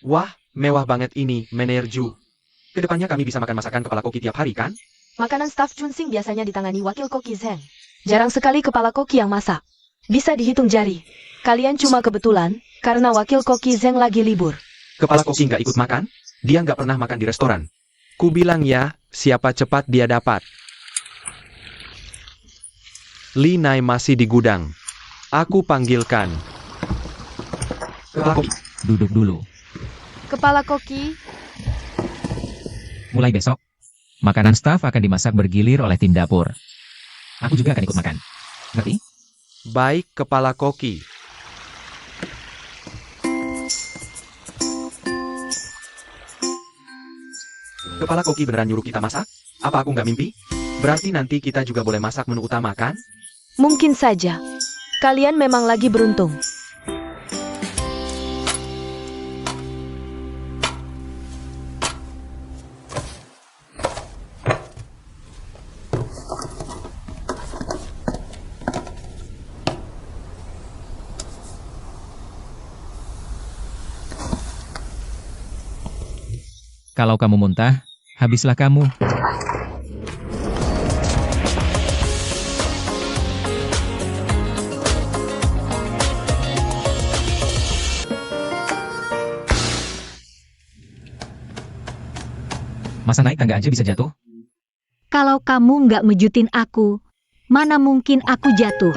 Wah, mewah banget ini, Menerju. Kedepannya kami bisa makan masakan Kepala Koki tiap hari, kan? Makanan staf Junsing biasanya ditangani wakil koki Zheng. Jarang sekali kepala koki yang masak. Bisa dihitung jari. Kalian cuma kebetulan, karena wakil koki Zheng lagi libur. Kepala Koki nggak ikut makan? Dia nggak pernah makan di restoran. Ku bilang ya, siapa cepat dia dapat. Li Nai masih di gudang. Aku panggilkan. Kepala Koki. Duduk dulu. Kepala koki, Mulai besok, makanan staf akan dimasak bergilir oleh tim dapur. Aku juga akan ikut makan. Ngerti? Baik, Kepala Koki. Kepala Koki beneran nyuruh kita masak? Apa aku nggak mimpi? Berarti nanti kita juga boleh masak menu utama, kan? mungkin saja. Kalian memang lagi beruntung. Kalau kamu muntah, habislah kamu. Masa naik tangga aja bisa jatuh? Kalau kamu nggak mejutin aku, mana mungkin aku jatuh?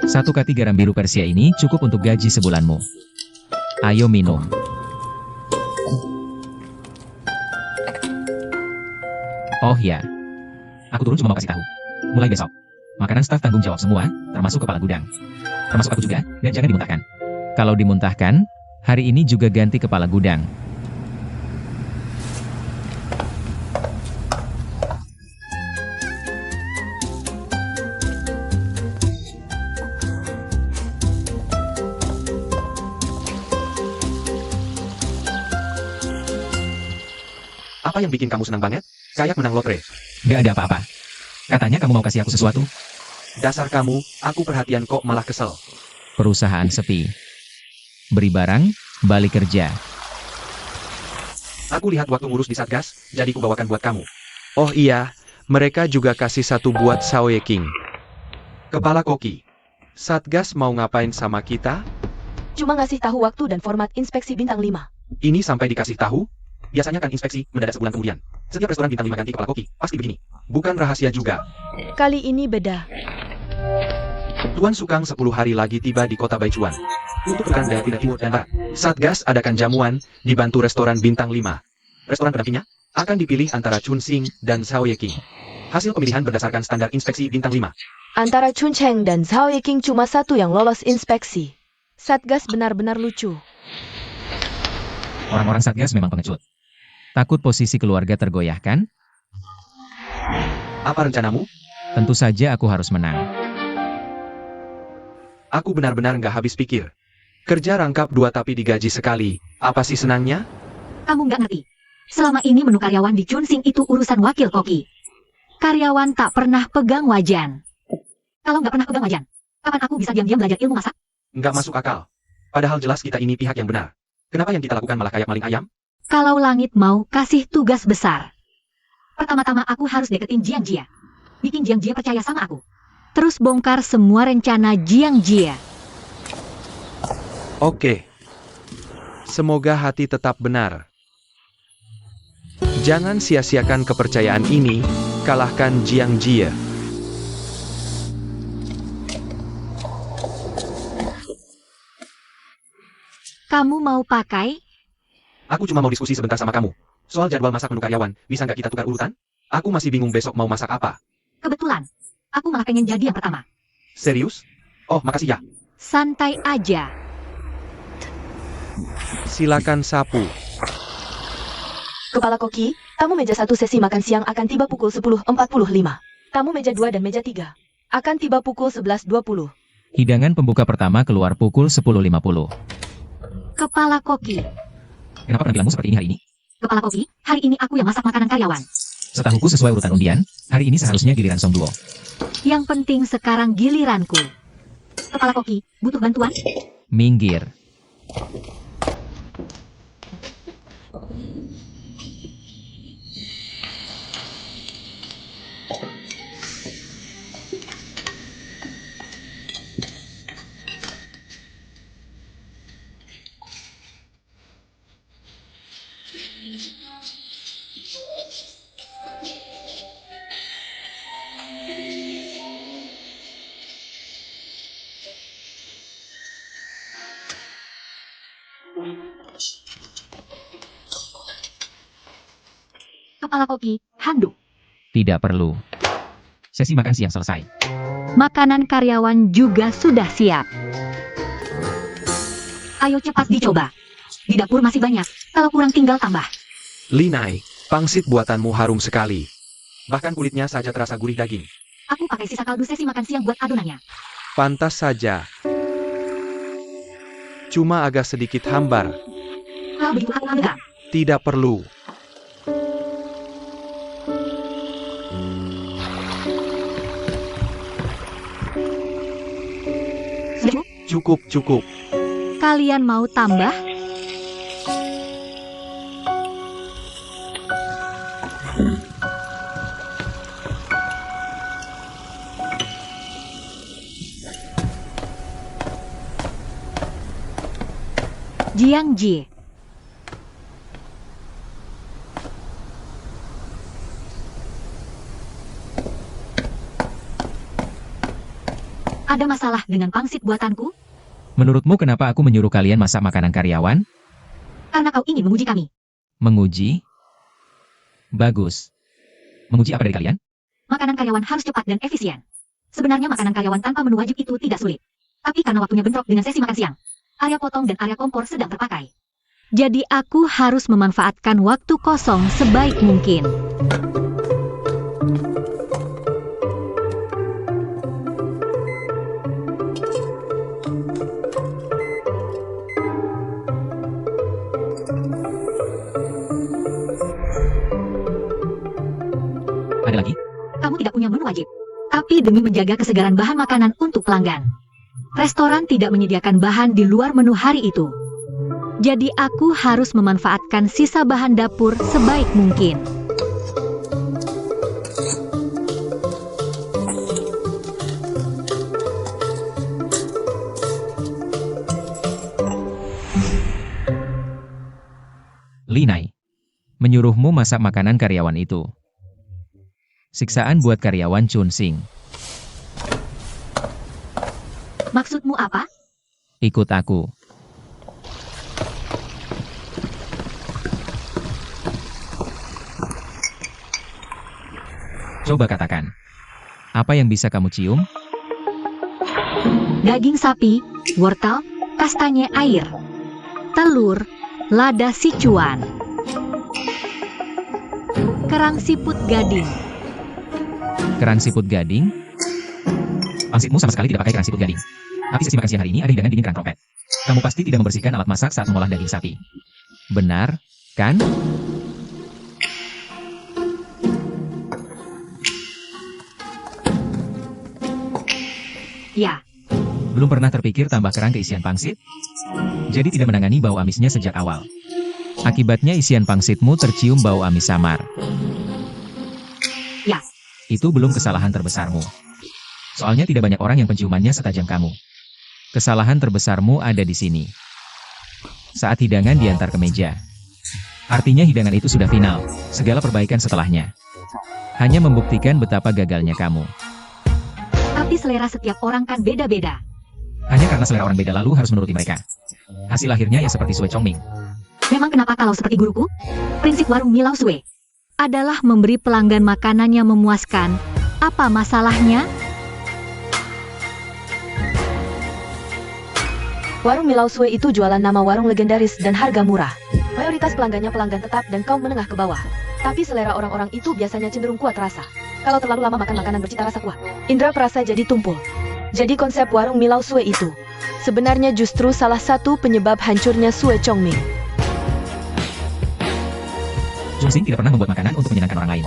1 kati garam biru Persia ini cukup untuk gaji sebulanmu. Ayo minum. Oh ya, aku turun cuma mau kasih tahu. Mulai besok, makanan staf tanggung jawab semua, termasuk kepala gudang. Termasuk aku juga, dan jangan dimuntahkan. Kalau dimuntahkan, hari ini juga ganti kepala gudang. Apa yang bikin kamu senang banget? Kayak menang lotre. Gak ada apa-apa. Katanya kamu mau kasih aku sesuatu. Dasar kamu, aku perhatian kok malah kesel. Perusahaan sepi. Beri barang, balik kerja. Aku lihat waktu ngurus di Satgas, jadi kubawakan buat kamu. Oh iya, mereka juga kasih satu buat Xiaoye King. Kepala koki. Satgas mau ngapain sama kita? Cuma ngasih tahu waktu dan format inspeksi bintang 5. Ini sampai dikasih tahu? Biasanya kan inspeksi mendadak sebulan kemudian. Setiap restoran bintang 5 ganti kepala koki, pasti begini. Bukan rahasia juga. Kali ini beda. Tuan Sukang 10 hari lagi tiba di kota Baichuan. Untuk rekan dari timur dan barat, Satgas adakan jamuan, dibantu restoran bintang 5. Restoran pendampingnya akan dipilih antara Chun Sing dan Xiaoye King. Hasil pemilihan berdasarkan standar inspeksi bintang 5. Antara Chun Cheng dan Xiaoye King cuma satu yang lolos inspeksi. Satgas benar-benar lucu. Orang-orang Satgas memang pengecut. Takut posisi keluarga tergoyahkan? Apa rencanamu? Tentu saja aku harus menang. Aku benar-benar nggak habis pikir. Kerja rangkap 2 tapi digaji sekali. Apa sih senangnya? Kamu nggak ngerti. Selama ini menu karyawan di Chun Sing itu urusan wakil koki. Karyawan tak pernah pegang wajan. Kalau nggak pernah pegang wajan, kapan aku bisa diam-diam belajar ilmu masak? Nggak masuk akal. Padahal jelas kita ini pihak yang benar. Kenapa yang kita lakukan malah kayak maling ayam? Kalau langit mau kasih tugas besar, pertama-tama aku harus deketin Jiang Jia. Bikin Jiang Jia percaya sama aku. Terus bongkar semua rencana Jiang Jia. Oke. Semoga hati tetap benar. Jangan sia-siakan kepercayaan ini, kalahkan Jiang Jia. Kamu mau pakai? Aku cuma mau diskusi sebentar sama kamu. Soal jadwal masak menu karyawan, bisa nggak kita tukar urutan? Aku masih bingung besok mau masak apa. Kebetulan, aku malah pengen jadi yang pertama. Serius? Oh, makasih ya. Santai aja. Silakan sapu. Kepala koki, tamu meja 1 sesi makan siang akan tiba pukul 10.45. Tamu meja 2 dan meja 3 akan tiba pukul 11.20. Hidangan pembuka pertama keluar pukul 10.50. Kepala koki. Kenapa penampilanmu seperti ini hari ini? Kepala koki, hari ini aku yang masak makanan karyawan. Setahuku sesuai urutan undian, hari ini seharusnya giliran Song Duo. Yang penting sekarang giliranku. Kepala koki, butuh bantuan? Minggir. Kepala koki, handuk. Tidak perlu. Sesi makan siang selesai. Makanan karyawan juga sudah siap. Ayo cepat dicoba. Di dapur masih banyak, kalau kurang tinggal tambah. Linai, pangsit buatanmu harum sekali. Bahkan kulitnya saja terasa gurih daging. Aku pakai sisa kaldu sesi makan siang buat adonannya. Pantas saja. Cuma agak sedikit hambar. Kalau begitu aku ambil. Tidak perlu. Sudah cukup? Cukup. Kalian mau tambah? Jiang Ji. Ada masalah dengan pangsit buatanku? Menurutmu kenapa aku menyuruh kalian masak makanan karyawan? Karena kau ingin menguji kami. Menguji? Bagus. Menguji apa dari kalian? Makanan karyawan harus cepat dan efisien. Sebenarnya makanan karyawan tanpa menu wajib itu tidak sulit. Tapi karena waktunya bentrok dengan sesi makan siang, area potong dan area kompor sedang terpakai. Jadi aku harus memanfaatkan waktu kosong sebaik mungkin. Ada lagi? Kamu tidak punya menu wajib. Tapi demi menjaga kesegaran bahan makanan untuk pelanggan, restoran tidak menyediakan bahan di luar menu hari itu. Jadi aku harus memanfaatkan sisa bahan dapur sebaik mungkin. Linai menyuruhmu masak makanan karyawan itu. Siksaan buat karyawan Chun Sing. Maksudmu apa? Ikut aku. Coba katakan. Apa yang bisa kamu cium? Daging sapi, wortel, kastanye air, telur, lada Sichuan, kerang siput gading. Kerang siput gading? Pangsitmu sama sekali tidak pakai kerang siput gading. Tapi sesi makan siang hari ini ada hidangan dingin kerang trompet. Kamu pasti tidak membersihkan alat masak saat mengolah daging sapi. Benar, kan? Ya, Belum pernah terpikir tambah kerang ke isian pangsit? Jadi tidak menangani bau amisnya sejak awal. Akibatnya isian pangsitmu tercium bau amis samar. ya, Itu belum kesalahan terbesarmu. Soalnya tidak banyak orang yang penciumannya setajam kamu. Kesalahan terbesarmu ada di sini. Saat hidangan diantar ke meja. Artinya hidangan itu sudah final, segala perbaikan setelahnya. Hanya membuktikan betapa gagalnya kamu. tapi selera setiap orang kan beda-beda. Hanya karena selera orang beda lalu harus menuruti mereka. Hasil akhirnya ya seperti Sue Chongming. Memang kenapa kalau seperti guruku? Prinsip warung Milau Sue adalah memberi pelanggan makanan yang memuaskan. Apa masalahnya? Warung Milau Sue itu jualan nama warung legendaris dan harga murah. Mayoritas pelanggannya pelanggan tetap dan kaum menengah ke bawah. Tapi selera orang-orang itu biasanya cenderung kuat rasa. Kalau terlalu lama makan makanan bercita rasa kuat, indera perasa jadi tumpul. Jadi konsep warung Milau Sue itu sebenarnya justru salah satu penyebab hancurnya Sue Chongming. Chun Sing tidak pernah membuat makanan untuk menyenangkan orang lain.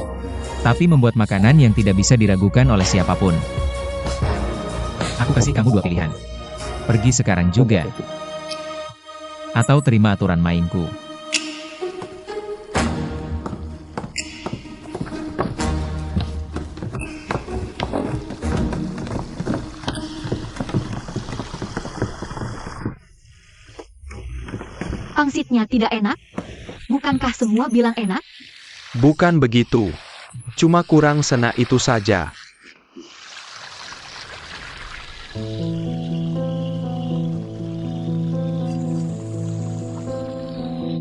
Tapi membuat makanan yang tidak bisa diragukan oleh siapapun. Aku kasih kamu dua pilihan. Pergi sekarang juga. Atau terima aturan mainku. Pangsitnya tidak enak? Bukankah semua bilang enak? Bukan begitu. Cuma kurang sena itu saja.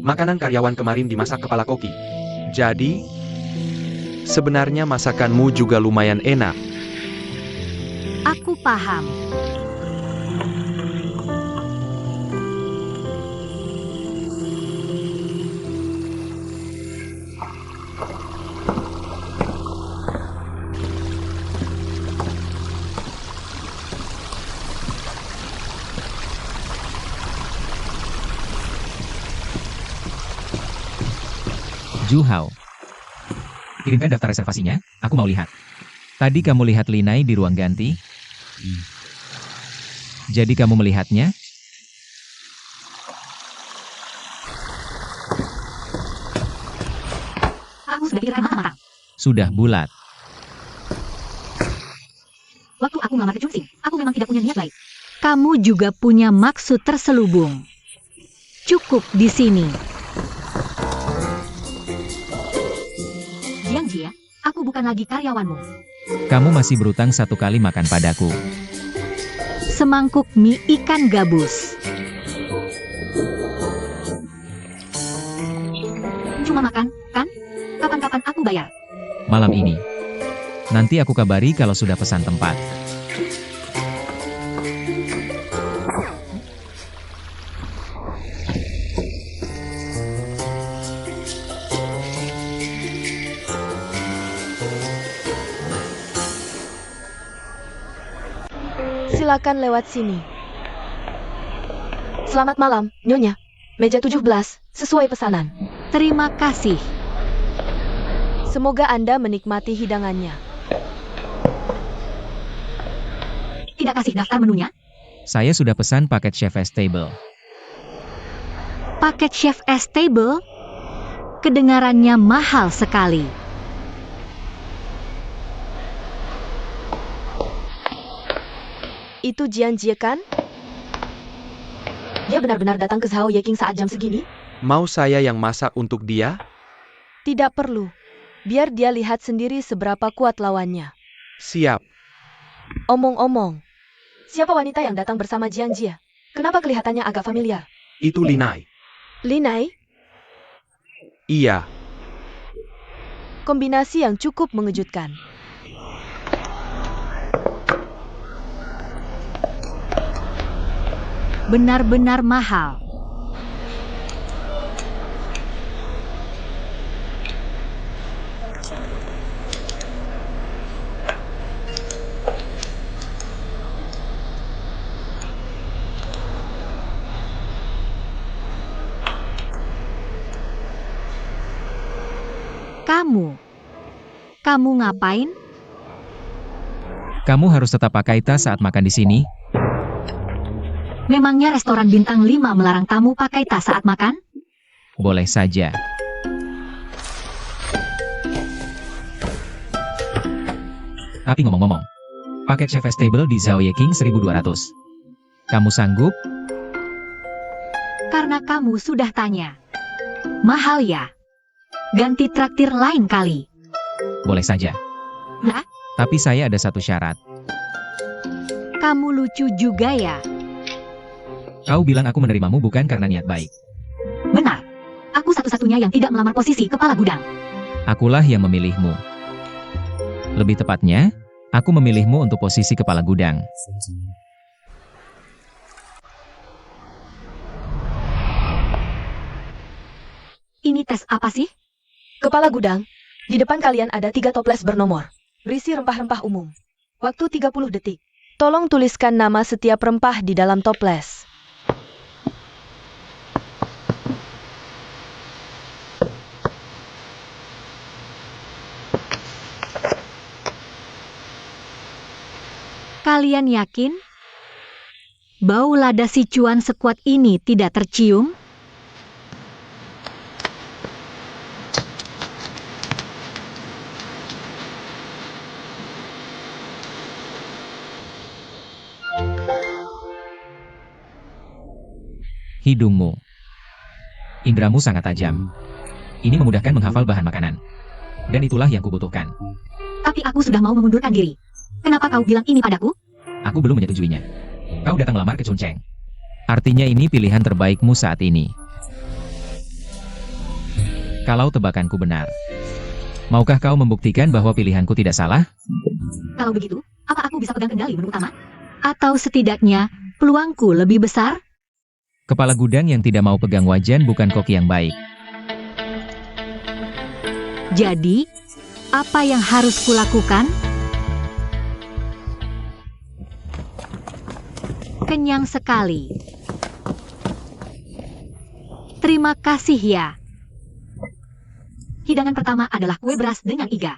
Makanan karyawan kemarin dimasak kepala koki. Jadi, sebenarnya masakanmu juga lumayan enak. Aku paham. Ju Hao. Kirimkan daftar reservasinya, aku mau lihat. Tadi kamu lihat Linai di ruang ganti? Jadi kamu melihatnya? Aku sudah pikirkan matang-matang. Sudah bulat. Waktu aku ngelamar ke Chun Sing, aku memang tidak punya niat baik. Kamu juga punya maksud terselubung. Cukup di sini. Jiang Jia, aku bukan lagi karyawanmu. Kamu masih berutang satu kali makan padaku. Semangkuk mie ikan gabus. Cuma makan, kan? Kapan-kapan aku bayar. Malam ini. Nanti aku kabari kalau sudah pesan tempat. Silakan lewat sini. Selamat malam, Nyonya. Meja 17, sesuai pesanan. Terima kasih. Semoga Anda menikmati hidangannya. Tidak kasih daftar menunya? Saya sudah pesan paket chef table. Paket chef table? Kedengarannya mahal sekali. Itu Jian Jie kan? Dia benar-benar datang ke Zhao Yeking saat jam segini? Mau saya yang masak untuk dia? Tidak perlu. Biar dia lihat sendiri seberapa kuat lawannya. Siap. Omong-omong, siapa wanita yang datang bersama Jian Jie? Kenapa kelihatannya agak familiar? Itu Linai. Linai, Iya. kombinasi yang cukup mengejutkan. Benar-benar mahal. Kamu ngapain? Kamu harus tetap pakai tas saat makan di sini. Memangnya restoran bintang 5 melarang tamu pakai tas saat makan? Boleh saja. Tapi ngomong-ngomong, paket chef table di Zhao Yeking 1200. Kamu sanggup? Karena kamu sudah tanya. Mahal ya? Ganti traktir lain kali. Boleh saja. Nah, Tapi saya ada satu syarat. kamu lucu juga ya? Kau bilang aku menerimamu bukan karena niat baik. Benar. Aku satu-satunya yang tidak melamar posisi kepala gudang. Akulah yang memilihmu. Lebih tepatnya, aku memilihmu untuk posisi kepala gudang. Ini tes apa sih? Kepala gudang, di depan kalian ada 3 toples bernomor. Berisi rempah-rempah umum. Waktu 30 detik. Tolong tuliskan nama setiap rempah di dalam toples. Kalian yakin? Bau lada Sichuan sekuat ini tidak tercium? Hidungmu. Indramu sangat tajam. Ini memudahkan menghafal bahan makanan. Dan itulah yang kubutuhkan. Tapi aku sudah mau mengundurkan diri. Kenapa kau bilang ini padaku? Aku belum menyetujuinya. Kau datang melamar ke Chungcheng. Artinya ini pilihan terbaikmu saat ini. Kalau tebakanku benar. Maukah kau membuktikan bahwa pilihanku tidak salah? Kalau begitu, apa aku bisa pegang kendali menu utama? Atau setidaknya, peluangku lebih besar? Kepala gudang yang tidak mau pegang wajan bukan koki yang baik. Jadi, apa yang harus kulakukan? Kenyang sekali. Terima kasih ya. Hidangan pertama adalah kue beras dengan iga.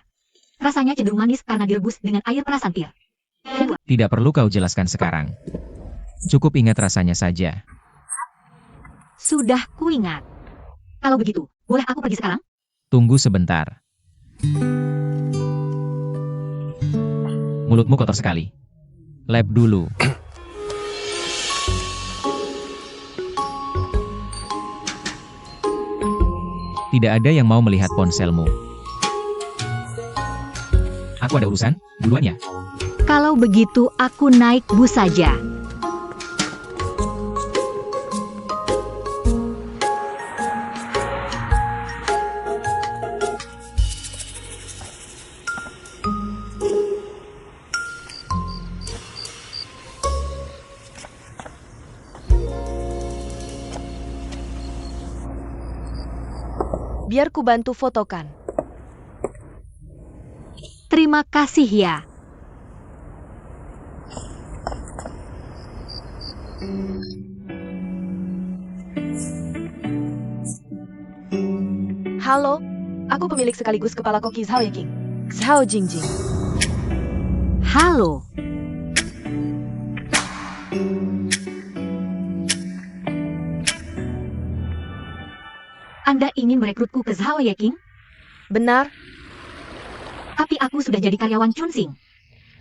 Rasanya cenderung manis karena direbus dengan air perasantir. Kedua, Tidak perlu kau jelaskan sekarang. Cukup ingat rasanya saja. sudah kuingat. Kalau begitu, boleh aku pergi sekarang? Tunggu sebentar. Mulutmu kotor sekali. Lap dulu. Tidak ada yang mau melihat ponselmu. Aku ada urusan, duluan ya. Kalau begitu, aku naik bus saja. Biar ku bantu fotokan. Terima kasih ya. Halo, Aku pemilik sekaligus kepala koki Zhao Yeking, Zhao Jingjing. Halo. Anda ingin merekrutku ke Zhao Yeking? Benar, Tapi aku sudah jadi karyawan Chunsing.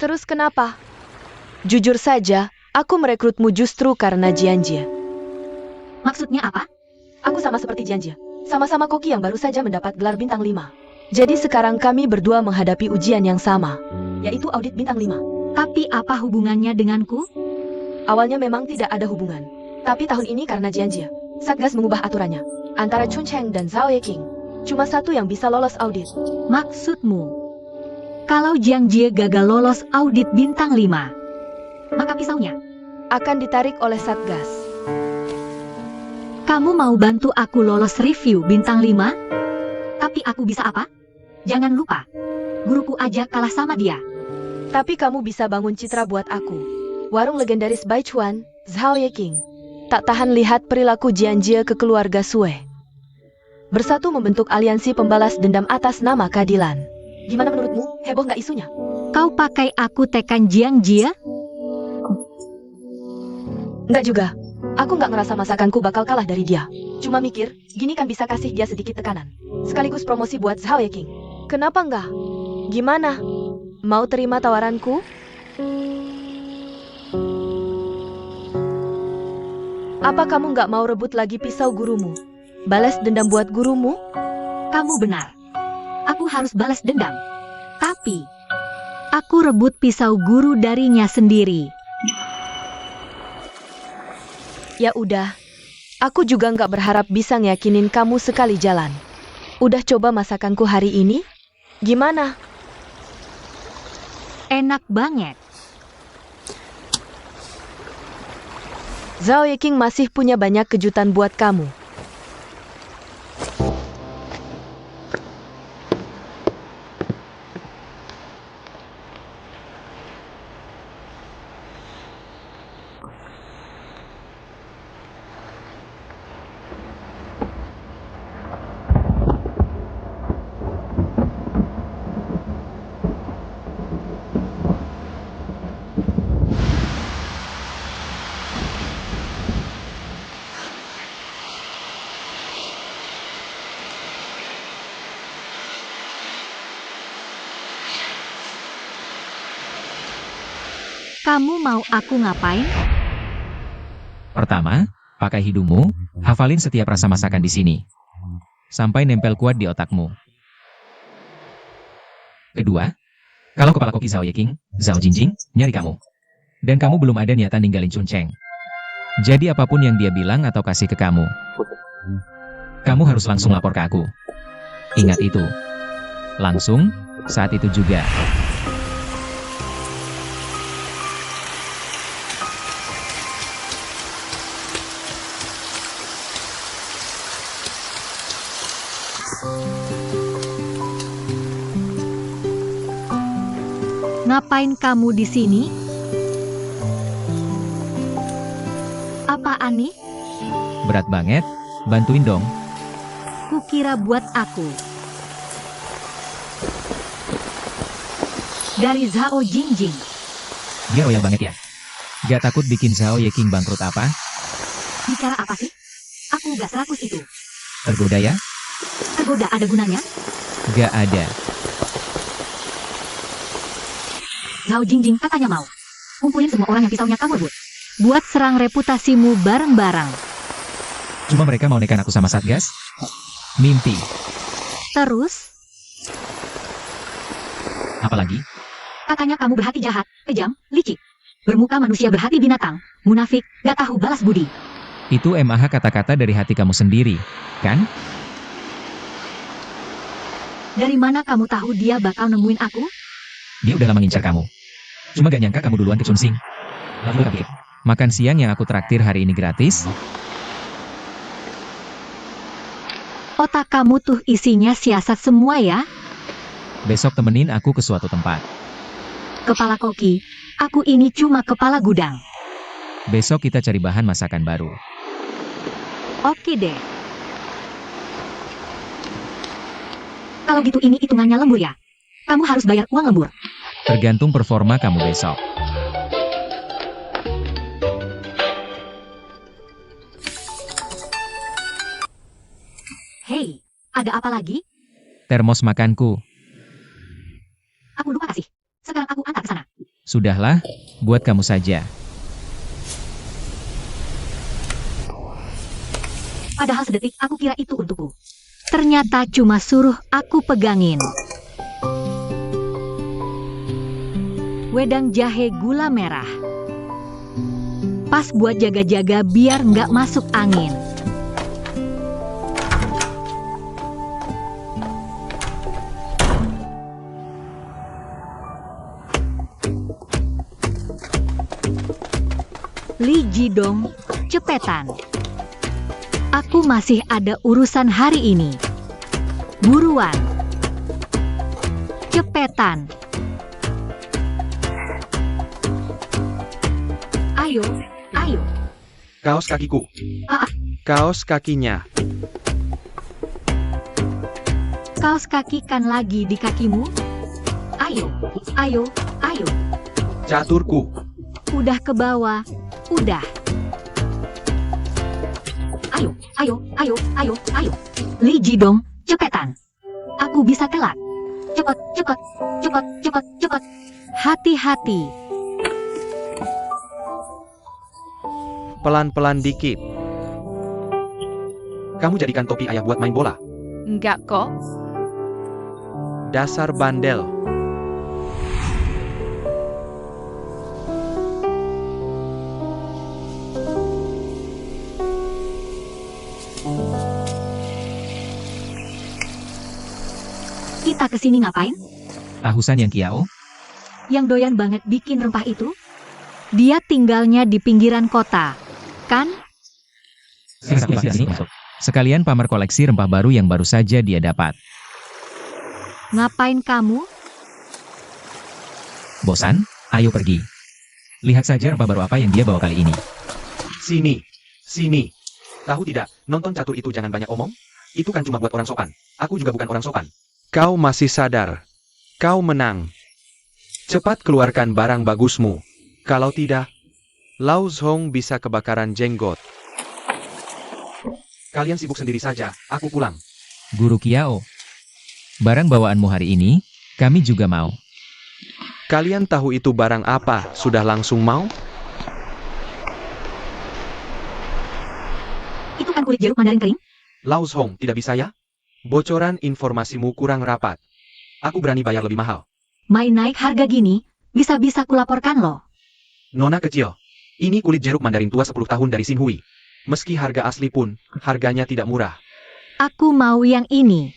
terus kenapa? Jujur saja, aku merekrutmu justru karena Jianjie. Maksudnya apa? Aku sama seperti Jianjie, sama-sama koki yang baru saja mendapat gelar bintang 5. Jadi sekarang kami berdua menghadapi ujian yang sama, yaitu audit bintang 5. Tapi apa hubungannya denganku? Awalnya memang tidak ada hubungan. Tapi tahun ini karena Jianjie, Satgas mengubah aturannya. Antara Chun Cheng dan Zhao Yeking, cuma satu yang bisa lolos audit. Maksudmu? Kalau Jiang Jie gagal lolos audit bintang 5, maka pisaunya. Akan ditarik oleh Satgas. Kamu mau bantu aku lolos review bintang 5? Tapi aku bisa apa? Jangan lupa, guruku aja kalah sama dia. Tapi kamu bisa bangun citra buat aku. Warung legendaris Baichuan, Zhao Yeking. Tak tahan lihat perilaku Jianjie ke keluarga Sue. Bersatu membentuk aliansi pembalas dendam atas nama keadilan. Gimana menurutmu? Heboh nggak isunya? Kau pakai aku tekan Jiang Jie? Nggak juga. Aku nggak ngerasa masakanku bakal kalah dari dia. Cuma mikir, gini kan bisa kasih dia sedikit tekanan. Sekaligus promosi buat Zhao Yeking. Kenapa nggak? Gimana? Mau terima tawaranku? Apa kamu nggak mau rebut lagi pisau gurumu? Balas dendam buat gurumu? Kamu benar. Aku harus balas dendam. Tapi, aku rebut pisau guru darinya sendiri. Ya udah. Aku juga nggak berharap bisa ngeyakinin kamu sekali jalan. Udah coba masakanku hari ini? Gimana? Enak banget. Zhao Yeking masih punya banyak kejutan buat kamu. Kamu mau aku ngapain? Pertama, pakai hidungmu, hafalin setiap rasa masakan di sini. Sampai nempel kuat di otakmu. Kedua, kalau kepala koki Zhao Yeking, Zhao Jingjing, nyari kamu. Dan kamu belum ada niatan ninggalin Chun Cheng. Jadi apapun yang dia bilang atau kasih ke kamu, kamu harus langsung lapor ke aku. Ingat itu. Langsung, saat itu juga. Ngapain kamu di sini? Apaan nih? Berat banget, bantuin dong. Kukira buat aku. Dari Zhao Jingjing. Dia royal banget ya. Gak takut bikin Zhao Yeking bangkrut apa? Bicara apa sih? Aku gak serakus itu. Tergoda ya? Tergoda ada gunanya? Gak ada. Zhao Jingjing katanya mau. Kumpulin semua orang yang pisaunya kamu rebut. Buat serang reputasimu bareng-bareng. Cuma mereka mau nekan aku sama Satgas? Mimpi. Terus, Apalagi? katanya kamu berhati jahat, kejam, licik. Bermuka manusia berhati binatang, munafik, gak tahu balas budi. Itu MAH kata-kata dari hati kamu sendiri, kan? Dari mana kamu tahu dia bakal nemuin aku? Dia udah lama ngincar kamu. Cuma gak nyangka kamu duluan ke Chunsing. Lalu kaget. Makan siang yang aku traktir hari ini gratis? Otak kamu tuh isinya siasat semua ya? Besok temenin aku ke suatu tempat. Kepala koki, aku ini cuma kepala gudang. Besok kita cari bahan masakan baru. Oke deh. Kalau gitu ini hitungannya lembur ya? Kamu harus bayar uang lembur. Tergantung performa kamu besok. Hei, ada apa lagi? Termos makanku. Aku lupa kasih. Sekarang aku antar ke sana. Sudahlah, buat kamu saja. Padahal sedetik aku kira itu untukku. Ternyata cuma suruh aku pegangin. Wedang jahe gula merah. Pas buat jaga-jaga biar nggak masuk angin. Li Jidong, cepetan. Aku masih ada urusan hari ini. Buruan. Cepetan. Ayo, ayo. Kaos kakiku. Ah. Kaos kakinya. Kaos kaki kan lagi di kakimu? Ayo, ayo, ayo. Caturku. Udah ke bawah, udah. Ayo, ayo, ayo, ayo, ayo. Li Jidong, cepetan. Aku bisa telat. Cepet, cepet, cepet, cepet, cepet. Hati-hati. Pelan-pelan dikit. Kamu jadikan topi ayah buat main bola. Enggak kok. Dasar bandel. Kita kesini ngapain? Ahusan yang Kiao? Yang doyan banget bikin rempah itu? Dia tinggalnya di pinggiran kota, kan? Sekalian pamer koleksi rempah baru yang baru saja dia dapat. Ngapain kamu? Bosan? Ayo pergi. Lihat saja rempah baru apa yang dia bawa kali ini. Sini. Sini. Tahu tidak, nonton catur itu jangan banyak omong. Itu kan cuma buat orang sopan. Aku juga bukan orang sopan. Kau masih sadar. Kau menang. Cepat keluarkan barang bagusmu. Kalau tidak, Lao Zhong bisa kebakaran jenggot. Kalian sibuk sendiri saja, aku pulang. Guru Kiao. Barang bawaanmu hari ini, kami juga mau. Kalian tahu itu barang apa, sudah langsung mau? Itu kan kulit jeruk mandarin kering? Lao Zhong, tidak bisa ya? Bocoran informasimu kurang rapat. Aku berani bayar lebih mahal. Main naik harga gini, bisa-bisa kulaporkan loh. Nona kecil, ini kulit jeruk mandarin tua 10 tahun dari Xinhui. Meski harga asli pun, harganya tidak murah. Aku mau yang ini.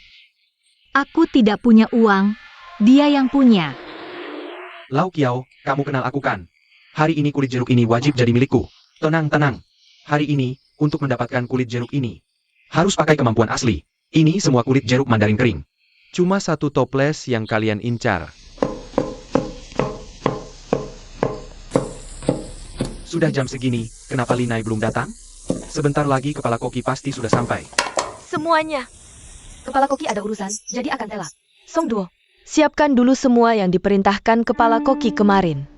Aku tidak punya uang, dia yang punya. Lau Kiao, kamu kenal aku kan? Hari ini kulit jeruk ini wajib jadi milikku. Tenang, tenang. Hari ini, untuk mendapatkan kulit jeruk ini, harus pakai kemampuan asli. Ini semua kulit jeruk mandarin kering. Cuma satu toples yang kalian incar. Sudah jam segini, kenapa Linai belum datang? Sebentar lagi kepala koki pasti sudah sampai. Semuanya. Kepala koki ada urusan, jadi akan telat. Song Duo, siapkan dulu semua yang diperintahkan kepala koki kemarin.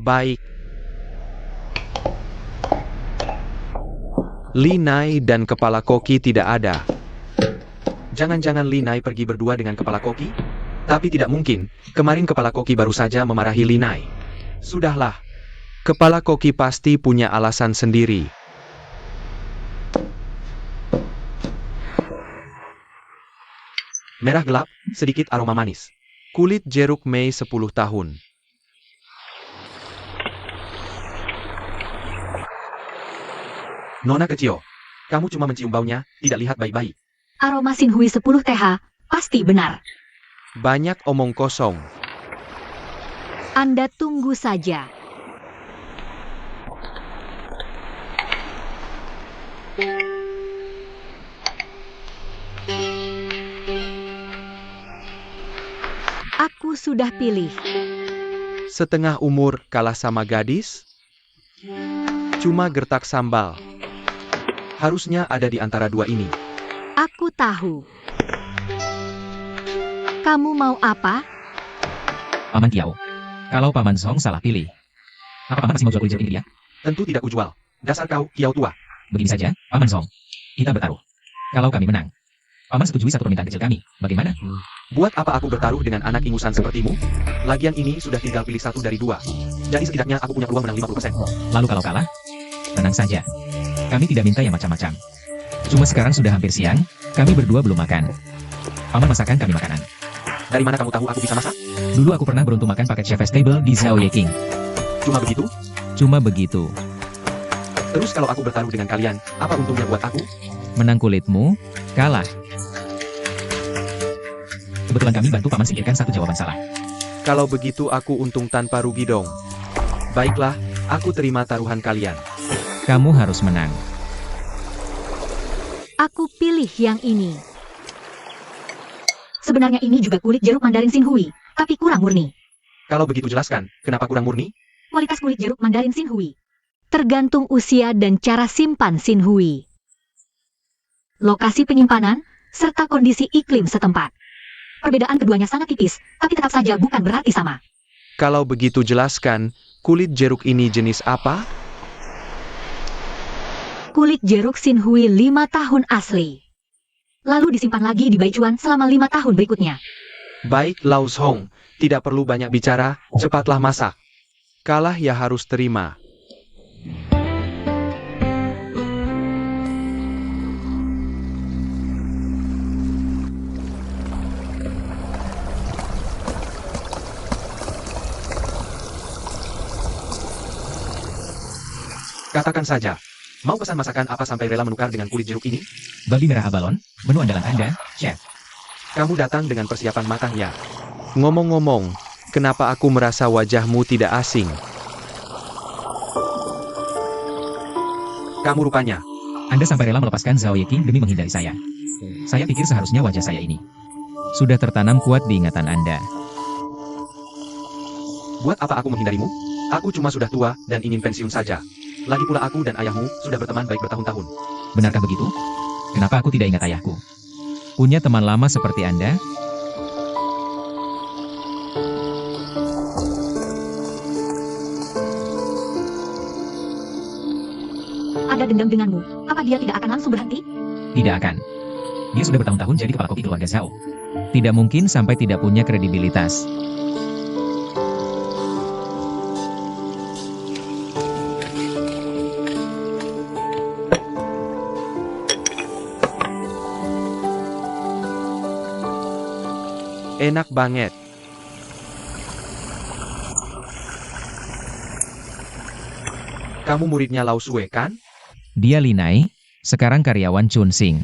Baik. Linai dan kepala koki tidak ada. Jangan-jangan Linai pergi berdua dengan kepala koki? Tapi tidak mungkin, kemarin kepala koki baru saja memarahi Linai. Sudahlah. Kepala koki pasti punya alasan sendiri. Merah gelap, sedikit aroma manis. Kulit jeruk Mei 10 tahun. Nona kecil, kamu cuma mencium baunya, tidak lihat baik-baik. Aroma Xinhui 10 TH, pasti benar. Banyak omong kosong. Anda tunggu saja. Aku sudah pilih. Setengah umur kalah sama gadis? Cuma gertak sambal. Harusnya ada di antara dua ini. Aku tahu. Kamu mau apa? Paman Kiao. Kalau Paman Song salah pilih. Apa Paman masih mau jual kulit jeruk ini dia? Tentu tidak kujual. Dasar kau, Kiau tua. Begini saja, Paman Song. Kita bertaruh. Kalau kami menang, Paman setujui satu permintaan kecil kami. Bagaimana? Buat apa aku bertaruh dengan anak ingusan sepertimu? Lagian ini sudah tinggal pilih satu dari dua. Jadi setidaknya aku punya peluang menang 50%. Lalu kalau kalah, tenang saja. Kami tidak minta yang macam-macam. Cuma sekarang sudah hampir siang, kami berdua belum makan. Paman masakan kami makanan. Dari mana kamu tahu aku bisa masak? Dulu aku pernah beruntung makan paket chef table di Zhao Ye King. Cuma begitu? Cuma begitu. Terus kalau aku bertaruh dengan kalian, apa untungnya buat aku? Menang kulitmu, kalah. Kebetulan kami bantu Paman singkirkan satu jawaban salah. Kalau begitu aku untung tanpa rugi dong. Baiklah, aku terima taruhan kalian. Kamu harus menang. Aku pilih yang ini. Sebenarnya ini juga kulit jeruk Mandarin Xinhui, tapi kurang murni. Kalau begitu jelaskan, kenapa kurang murni? Kualitas kulit jeruk Mandarin Xinhui tergantung usia dan cara simpan Xinhui, lokasi penyimpanan, serta kondisi iklim setempat. Perbedaan keduanya sangat tipis, tapi tetap saja bukan berarti sama. Kalau begitu jelaskan, kulit jeruk ini jenis apa? Kulit jeruk Xinhui 5 tahun asli. Lalu disimpan lagi di Baijuan selama 5 tahun berikutnya. Baik, Laos Hong. Tidak perlu banyak bicara, cepatlah masak. Kalah ya harus terima. Katakan saja, mau pesan masakan apa sampai rela menukar dengan kulit jeruk ini? Babi merah abalon, menu andalan Anda, Chef. Kamu datang dengan persiapan matang ya. Ngomong-ngomong, kenapa aku merasa wajahmu tidak asing? Kamu rupanya. Anda sampai rela melepaskan Zhao Ye King demi menghindari saya. Saya pikir seharusnya wajah saya ini sudah tertanam kuat di ingatan Anda. Buat apa aku menghindarimu? Aku cuma sudah tua dan ingin pensiun saja. Lagi pula aku dan ayahmu sudah berteman baik bertahun-tahun. Benarkah begitu? Kenapa aku tidak ingat ayahku? Punya teman lama seperti Anda? Ada dendam denganmu, apa dia tidak akan langsung berhenti? Tidak akan. Dia sudah bertahun-tahun jadi kepala koki keluarga Zhao. Tidak mungkin sampai tidak punya kredibilitas. Enak banget. Kamu muridnya Lao Sue kan? Dia Linai, sekarang karyawan Chun Sing.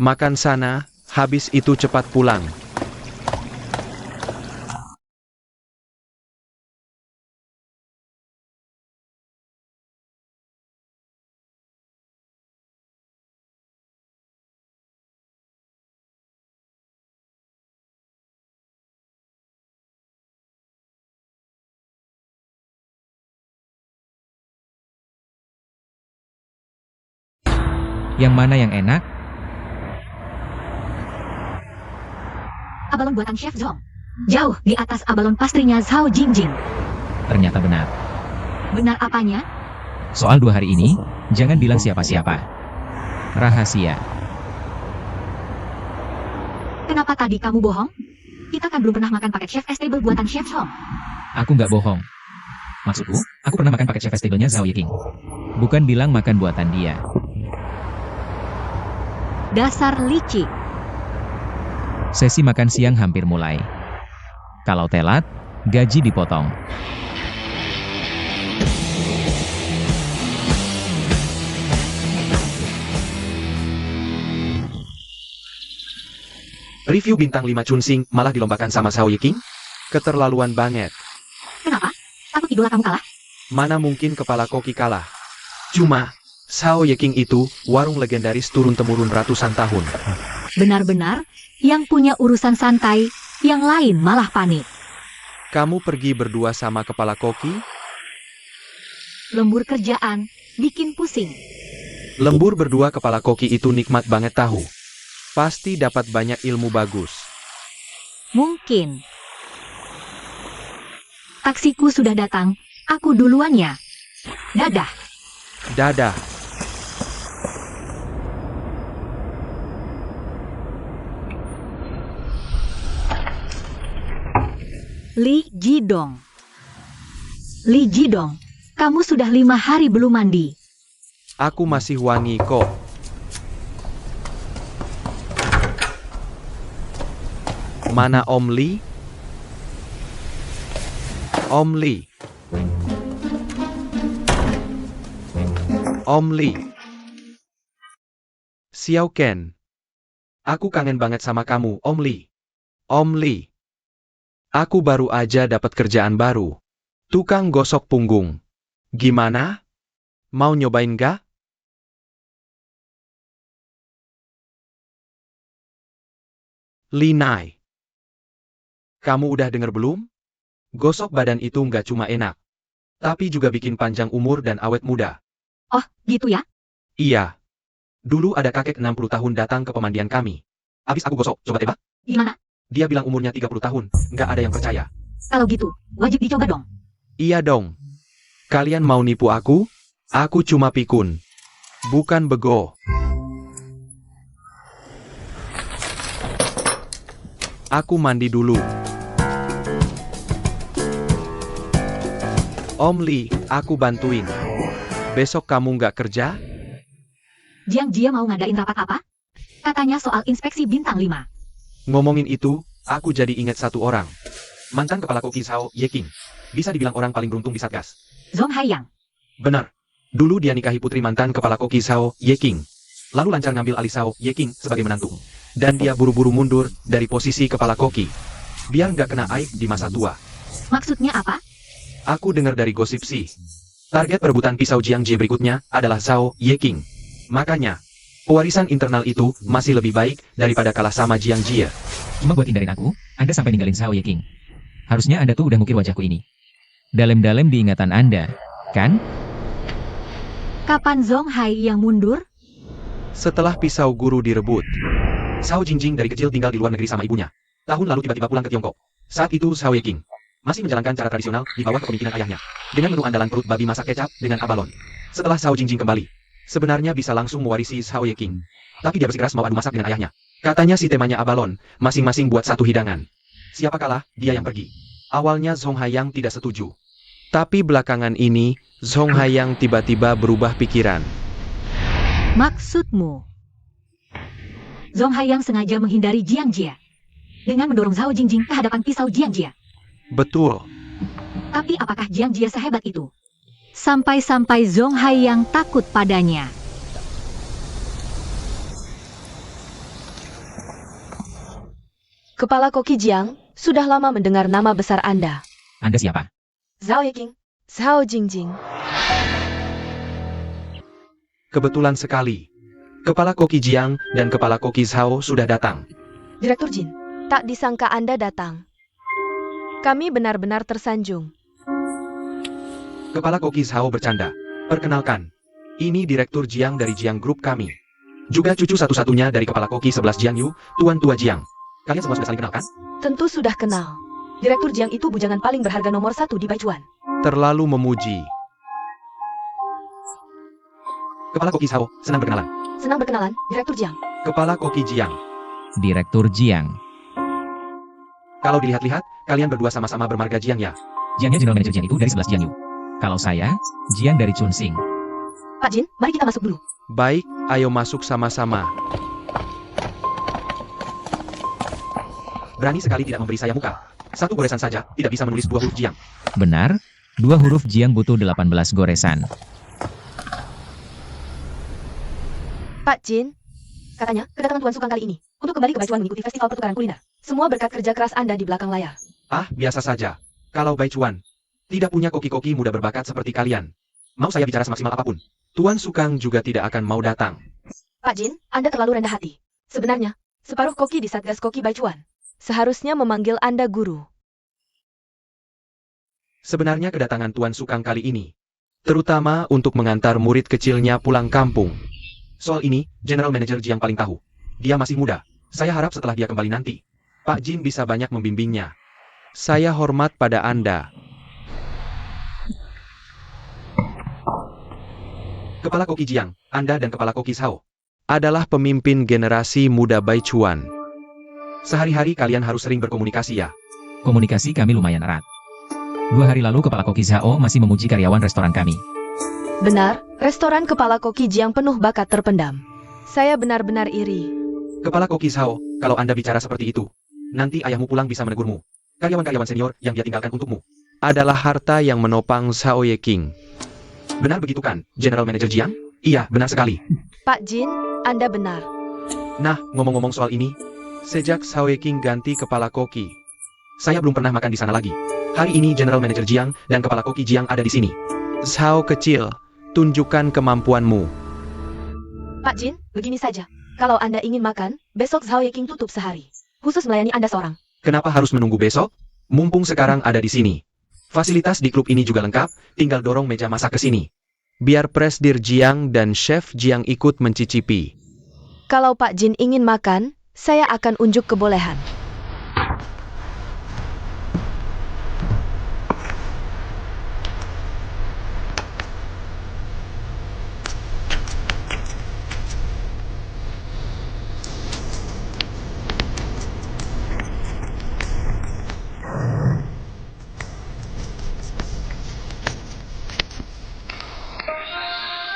Makan sana, habis itu cepat pulang. Yang mana yang enak? Abalon buatan Chef Zhong. Jauh di atas abalon pastrinya Zhao Jingjing. Ternyata benar. Benar apanya? Soal 2 hari ini, jangan bilang siapa-siapa. Rahasia. Kenapa tadi kamu bohong? Kita kan belum pernah makan paket Chef Table buatan Chef Zhong. Aku nggak bohong. Maksudku, aku pernah makan paket chef table-nya Zhao Ye King. Bukan bilang makan buatan dia. Dasar licik. Sesi makan siang hampir mulai. Kalau telat, gaji dipotong. Review bintang 5 Chun Sing malah dilombakan sama Zhao Ye King? Keterlaluan banget. Kenapa? Takut idola kamu kalah? Mana mungkin kepala koki kalah? Cuma, Zhao Ye King itu warung legendaris turun-temurun ratusan tahun. Benar-benar, yang punya urusan santai, yang lain malah panik. Kamu pergi berdua sama kepala koki? Lembur kerjaan, bikin pusing. Lembur berdua kepala koki itu nikmat banget tahu. Pasti dapat banyak ilmu bagus. Mungkin. Taksiku sudah datang. Aku duluan ya. Dadah. Dadah. Li Jidong. Li Jidong, kamu sudah 5 hari belum mandi. Aku masih wangi kok. Mana Om Li? Om Li. Om Li. Xiao Ken. Aku kangen banget sama kamu, Om Li. Om Li. Aku baru aja dapat kerjaan baru. Tukang gosok punggung. Gimana? Mau nyobain gak? Li Nai. Kamu udah denger belum? Gosok badan itu nggak cuma enak, tapi juga bikin panjang umur dan awet muda. Oh, gitu ya? Iya. Dulu ada kakek 60 tahun datang ke pemandian kami. Abis aku gosok, coba tebak. Gimana? Dia bilang umurnya 30 tahun, nggak ada yang percaya. Kalau gitu, wajib dicoba dong. Iya dong. Kalian mau nipu aku? Aku cuma pikun. Bukan bego. Aku mandi dulu. Om Li, aku bantuin. Besok kamu nggak kerja? Jiang Jia mau ngadain rapat apa? Katanya soal inspeksi bintang 5. Ngomongin itu, aku jadi ingat satu orang. Mantan kepala koki Zhao Yeking. Bisa dibilang orang paling beruntung di Satgas. Zhong Haiyang. Benar. Dulu dia nikahi putri mantan kepala koki Zhao Yeking. Lalu lancar ngambil alih Zhao Yeking sebagai menantu. Dan dia buru-buru mundur dari posisi kepala koki. Biar nggak kena aib di masa tua. Maksudnya apa? Aku dengar dari gosip sih. Target perebutan pisau Jiangji berikutnya adalah Zhao Yeking. Makanya, pewarisan internal itu masih lebih baik daripada kalah sama Jiangji. Cuma buat hindarin aku, Anda sampai ninggalin Zhao Yeking. Harusnya Anda tuh udah ngukir wajahku ini. Dalam-dalam di ingatan Anda, kan? Kapan Zhong Haiyang mundur? Setelah pisau guru direbut, Zhao Jingjing dari kecil tinggal di luar negeri sama ibunya. Tahun lalu tiba-tiba pulang ke Tiongkok. Saat itu Zhao Yeking masih menjalankan cara tradisional di bawah kepemimpinan ayahnya. Dengan menu andalan perut babi masak kecap dengan abalon. Setelah Zhao Jingjing kembali, sebenarnya bisa langsung mewarisi Zhao Yeking. Tapi dia bersikeras mau adu masak dengan ayahnya. Katanya si temanya abalon, masing-masing buat satu hidangan. Siapa kalah, dia yang pergi. Awalnya Zhong Haiyang tidak setuju. Tapi belakangan ini, Zhong Haiyang tiba-tiba berubah pikiran. Maksudmu? Zhong Haiyang sengaja menghindari Jiang Jia dengan mendorong Zhao Jingjing ke hadapan pisau Jiang Jia. Betul. Tapi apakah Jiang Jia sehebat itu? Sampai-sampai Zhong Haiyang takut padanya. Kepala koki Jiang, sudah lama mendengar nama besar Anda. Anda siapa? Zhao Yeking. Zhao Jingjing. Kebetulan sekali. Kepala koki Jiang dan kepala koki Zhao sudah datang. Direktur Jin, tak disangka Anda datang. Kami benar-benar tersanjung. Kepala koki Zhao bercanda. Perkenalkan, ini Direktur Jiang dari Jiang Group kami. Juga cucu satu-satunya dari kepala koki 11 Jiang Yu, Tuan Tua Jiang. Kalian semua sudah saling kenal kan? Tentu sudah kenal. Direktur Jiang itu bujangan paling berharga nomor 1 di Baichuan. Terlalu memuji. Kepala koki Zhao, senang berkenalan. Senang berkenalan, Direktur Jiang. Kepala koki Jiang. Direktur Jiang. Kalau dilihat-lihat, kalian berdua sama-sama bermarga Jiang ya. Jiangnya General Manager Jiang itu dari 11 Jiang Yu. Kalau saya, Jiang dari Chunsing. Pak Jin, mari kita masuk dulu. Baik, ayo masuk sama-sama. Berani sekali tidak memberi saya muka. Satu goresan saja, tidak bisa menulis 2 huruf Jiang. Benar, 2 huruf Jiang butuh 18 goresan. Pak Jin, katanya kedatangan Tuan Sukang kali ini untuk kembali ke Baichuan mengikuti festival pertukaran kuliner. Semua berkat kerja keras Anda di belakang layar. Ah, biasa saja. Kalau Baichuan tidak punya koki-koki muda berbakat seperti kalian. Mau saya bicara semaksimal apapun, Tuan Sukang juga tidak akan mau datang. Pak Jin, Anda terlalu rendah hati. Sebenarnya, separuh koki di Satgas Koki Baichuan seharusnya memanggil Anda guru. Sebenarnya kedatangan Tuan Sukang kali ini, terutama untuk mengantar murid kecilnya pulang kampung, Soal ini, General Manager Jiang paling tahu. Dia masih muda. Saya harap setelah dia kembali nanti, Pak Jin bisa banyak membimbingnya. Saya hormat pada Anda. Kepala Koki Jiang, Anda dan Kepala Koki Zhao adalah pemimpin generasi muda Baichuan. Sehari-hari kalian harus sering berkomunikasi ya. Komunikasi kami lumayan erat. 2 hari lalu Kepala Koki Zhao masih memuji karyawan restoran kami. Benar, restoran Kepala Koki Jiang penuh bakat terpendam. Saya benar-benar iri. Kepala Koki Zhao, kalau Anda bicara seperti itu, nanti ayahmu pulang bisa menegurmu. Karyawan-karyawan senior yang dia tinggalkan untukmu adalah harta yang menopang Zhao Yeking. Benar begitu kan, General Manager Jiang? Iya, benar sekali. Pak Jin, Anda benar. Nah, ngomong-ngomong soal ini, sejak Zhao Yeking ganti Kepala Koki, saya belum pernah makan di sana lagi. Hari ini General Manager Jiang dan Kepala Koki Jiang ada di sini. Zhao kecil, tunjukkan kemampuanmu. Pak Jin, begini saja. Kalau Anda ingin makan, besok Zhao Yeking tutup sehari. Khusus melayani Anda seorang. Kenapa harus menunggu besok? Mumpung sekarang ada di sini. Fasilitas di klub ini juga lengkap, tinggal dorong meja masak ke sini. Biar Presdir Jiang dan Chef Jiang ikut mencicipi. Kalau Pak Jin ingin makan, saya akan unjuk kebolehan.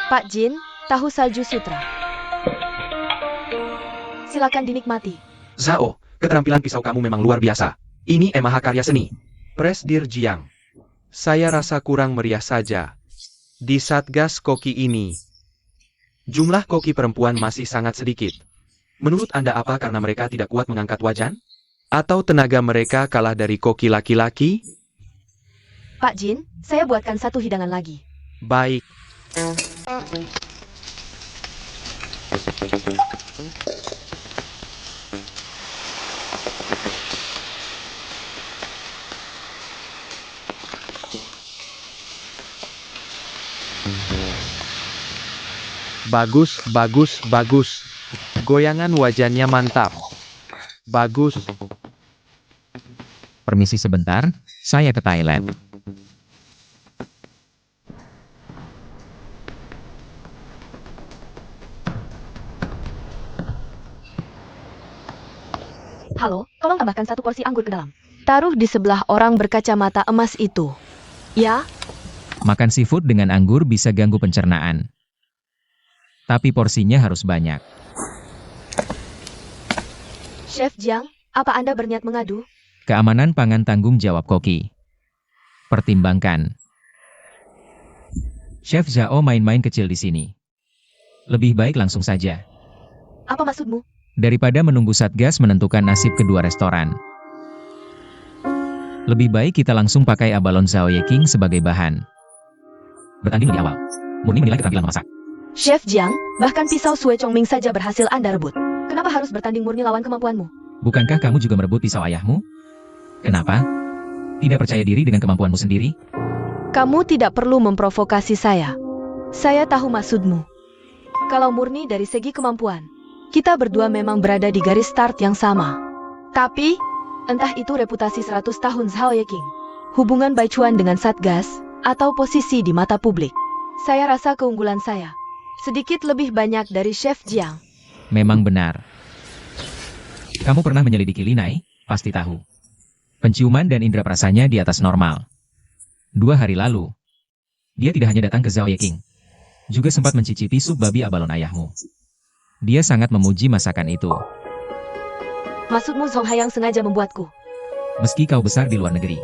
Pak Jin, tahu salju sutra. Silakan dinikmati. Zhao, keterampilan pisau kamu memang luar biasa. Ini emaha karya seni. Presdir Jiang. Saya rasa kurang meriah saja. Di Satgas Koki ini, jumlah koki perempuan masih sangat sedikit. Menurut Anda apa karena mereka tidak kuat mengangkat wajan? Atau tenaga mereka kalah dari koki laki-laki? Pak Jin, saya buatkan satu hidangan lagi. Baik. Bagus, bagus, bagus. Goyangan wajannya mantap. Bagus. Permisi sebentar, saya ke toilet. Halo, tolong tambahkan satu porsi anggur ke dalam. Taruh di sebelah orang berkacamata emas itu. Ya, Makan seafood dengan anggur bisa ganggu pencernaan. Tapi porsinya harus banyak. Chef Jiang, apa Anda berniat mengadu? Keamanan pangan tanggung jawab Koki. Pertimbangkan. Chef Zhao main-main kecil di sini. Lebih baik langsung saja. Apa maksudmu? Daripada menunggu Satgas menentukan nasib kedua restoran. Lebih baik kita langsung pakai abalon Zhao Yeking sebagai bahan. Bertanding lebih awal. Murni menilai keterampilan memasak. Chef Jiang, bahkan pisau Sue Chongming saja berhasil Anda rebut. Kenapa harus bertanding murni lawan kemampuanmu? Bukankah kamu juga merebut pisau ayahmu? Kenapa? Tidak percaya diri dengan kemampuanmu sendiri? Kamu tidak perlu memprovokasi saya. Saya tahu maksudmu. Kalau murni dari segi kemampuan, kita berdua memang berada di garis start yang sama. Tapi, entah itu reputasi 100 tahun Zhao Yeking, hubungan Baichuan dengan Satgas, atau posisi di mata publik, saya rasa keunggulan saya sedikit lebih banyak dari Chef Jiang. Memang benar. Kamu pernah menyelidiki Linai? Pasti tahu. Penciuman dan indera perasanya di atas normal. 2 hari lalu, dia tidak hanya datang ke Zhao Yeking, juga sempat mencicipi sup babi abalon ayahmu. Dia sangat memuji masakan itu. Maksudmu Zhong Hai yang sengaja membuatku? Meski kau besar di luar negeri.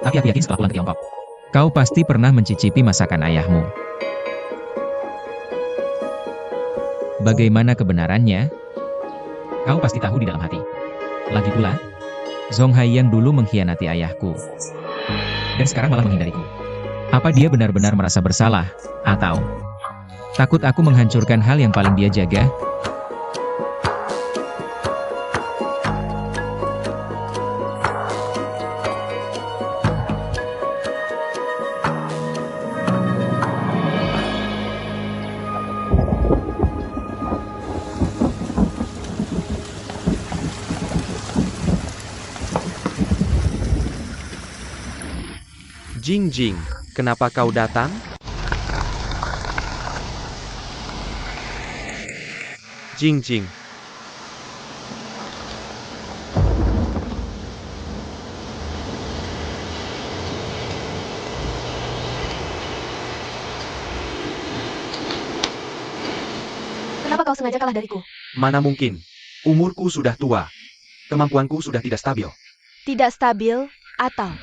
Tapi aku yakin setelah pulang ke Tiongkok, kau pasti pernah mencicipi masakan ayahmu. Bagaimana kebenarannya? Kau pasti tahu di dalam hati. Lagi pula, Zhong Hai yang dulu mengkhianati ayahku. Dan sekarang malah menghindariku. Apa dia benar-benar merasa bersalah? Atau takut aku menghancurkan hal yang paling dia jaga? Jing Jing, kenapa kau datang? Jing Jing. Kenapa kau sengaja kalah dariku? Mana mungkin. Umurku sudah tua. Kemampuanku sudah tidak stabil. Tidak stabil, atau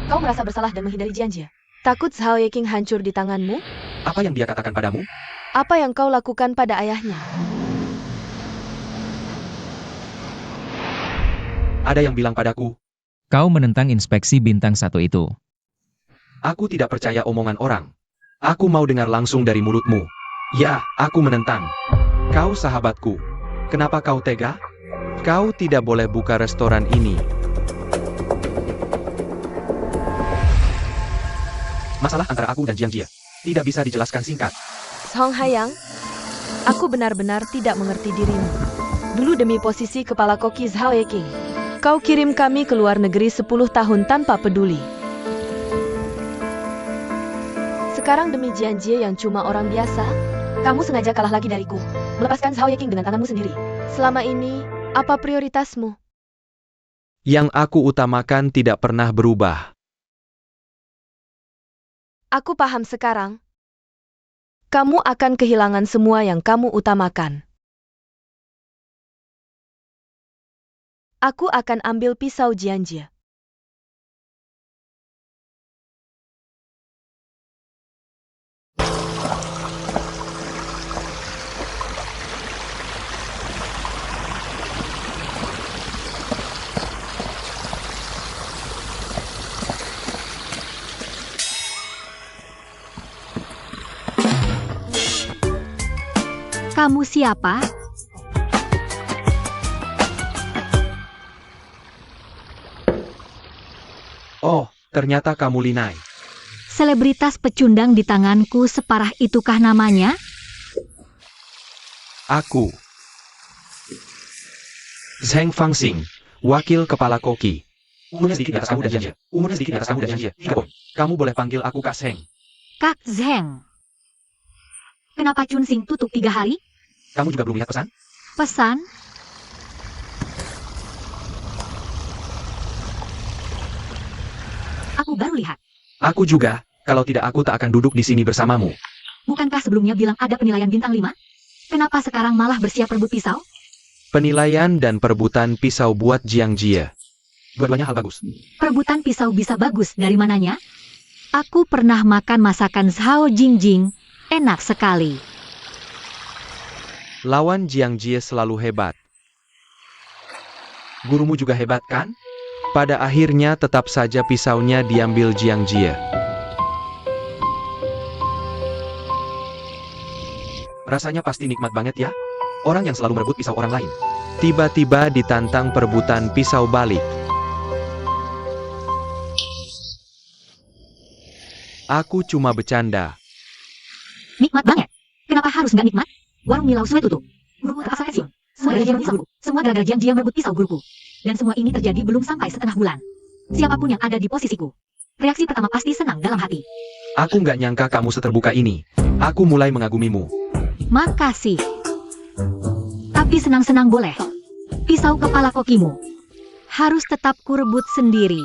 kau merasa bersalah dan menghindari Jianjie? Takut Zhao Yeking hancur di tanganmu? Apa yang dia katakan padamu? Apa yang kau lakukan pada ayahnya? Ada yang bilang padaku, Kau menentang inspeksi bintang 1 itu. aku tidak percaya omongan orang. Aku mau dengar langsung dari mulutmu. Ya, aku menentang. Kau sahabatku. Kenapa kau tega? Kau tidak boleh buka restoran ini. Masalah antara aku dan Jiang Jie tidak bisa dijelaskan singkat. Song Hayang, aku benar-benar tidak mengerti dirimu. Dulu demi posisi kepala koki Zhao Yeking, kau kirim kami ke luar negeri 10 tahun tanpa peduli. Sekarang demi Jianjie yang cuma orang biasa, kamu sengaja kalah lagi dariku, melepaskan Zhao Yeking dengan tanganmu sendiri. Selama ini, apa prioritasmu? Yang aku utamakan tidak pernah berubah. Aku paham sekarang. Kamu akan kehilangan semua yang kamu utamakan. Aku akan ambil pisau Jianjie. Kamu siapa? Oh, ternyata kamu Linai. Selebritas pecundang di tanganku separah itukah namanya? Aku. Zheng Fangxing, wakil kepala koki. Umurnya sedikit di atas kamu dan Jianjie. Umurnya sedikit di atas kamu dan Jianjie. 3 poin. Kamu boleh panggil aku Kak Zheng. Kak Zheng. Kenapa Chun Sing tutup 3 hari? Kamu juga belum lihat pesan? Pesan? Aku baru lihat. Aku juga. Kalau tidak aku tak akan duduk di sini bersamamu. Bukankah sebelumnya bilang ada penilaian bintang 5? Kenapa sekarang malah bersiap rebut pisau? Penilaian dan perebutan pisau buat Jiang Jie. Dua-duanya hal bagus. Perebutan pisau bisa bagus dari mananya? Aku pernah makan masakan Zhao Jingjing. Enak sekali. Lawan Jiang Jie selalu hebat. Gurumu juga hebat kan? Pada akhirnya tetap saja pisaunya diambil Jiang Jie. Rasanya pasti nikmat banget ya? Orang yang selalu merebut pisau orang lain. Tiba-tiba ditantang perebutan pisau balik. Aku cuma bercanda. Nikmat banget. Kenapa harus nggak nikmat? Warung Milau Sue tutup. Guruku terpaksa pensiun. Semua gara-gara pisau guruku. Semua gara-gara Jiang Jie merebut pisau guruku. Dan semua ini terjadi belum sampai setengah bulan. Siapapun yang ada di posisiku, reaksi pertama pasti senang dalam hati. Aku nggak nyangka kamu seterbuka ini. Aku mulai mengagumimu. Makasih. Tapi senang-senang boleh. Pisau kepala kokimu harus tetap kurebut sendiri.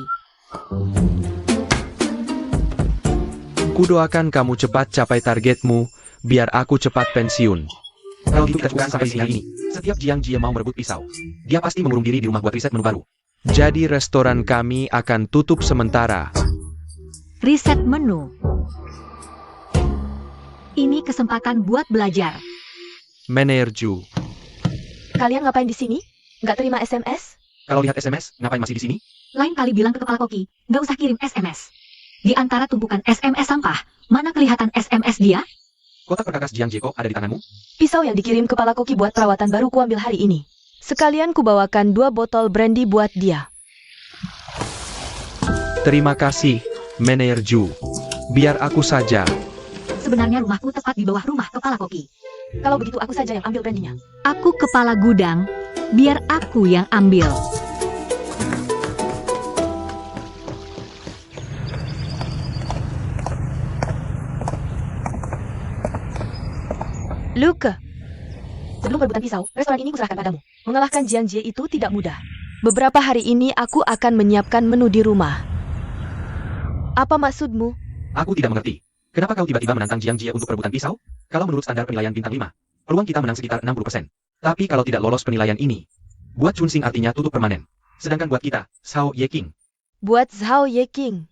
Kudoakan kamu cepat capai targetmu, biar aku cepat pensiun. Kalau gitu kita cukupkan sampai sini hari ini. Setiap Jiang Jie mau merebut pisau, dia pasti mengurung diri di rumah buat riset menu baru. Jadi restoran kami akan tutup sementara. Riset menu. Ini kesempatan buat belajar. Manajer. Kalian ngapain di sini? Nggak terima SMS? Kalau lihat SMS, ngapain masih di sini? Lain kali bilang ke kepala koki, nggak usah kirim SMS. Di antara tumpukan SMS sampah, mana kelihatan SMS dia? Kotak perkakas Jiang Jie kok ada di tanganmu? Pisau yang dikirim kepala koki buat perawatan baru kuambil hari ini. Sekalian kubawakan 2 botol brandy buat dia. Terima kasih, Manajer. Biar aku saja. Sebenarnya rumahku tepat di bawah rumah kepala koki. Kalau begitu aku saja yang ambil brandy-nya. Aku kepala gudang, biar aku yang ambil. Luke, sebelum perebutan pisau, restoran ini kuserahkan padamu. Mengalahkan Jiang Jie itu tidak mudah. Beberapa hari ini aku akan menyiapkan menu di rumah. Apa maksudmu? Aku tidak mengerti. Kenapa kau tiba-tiba menantang Jiang Jie untuk perebutan pisau? Kalau menurut standar penilaian bintang 5, peluang kita menang sekitar 60%. Tapi kalau tidak lolos penilaian ini, buat Chunsing artinya tutup permanen. Sedangkan buat kita, Zhao Yeking. Buat Zhao Yeking.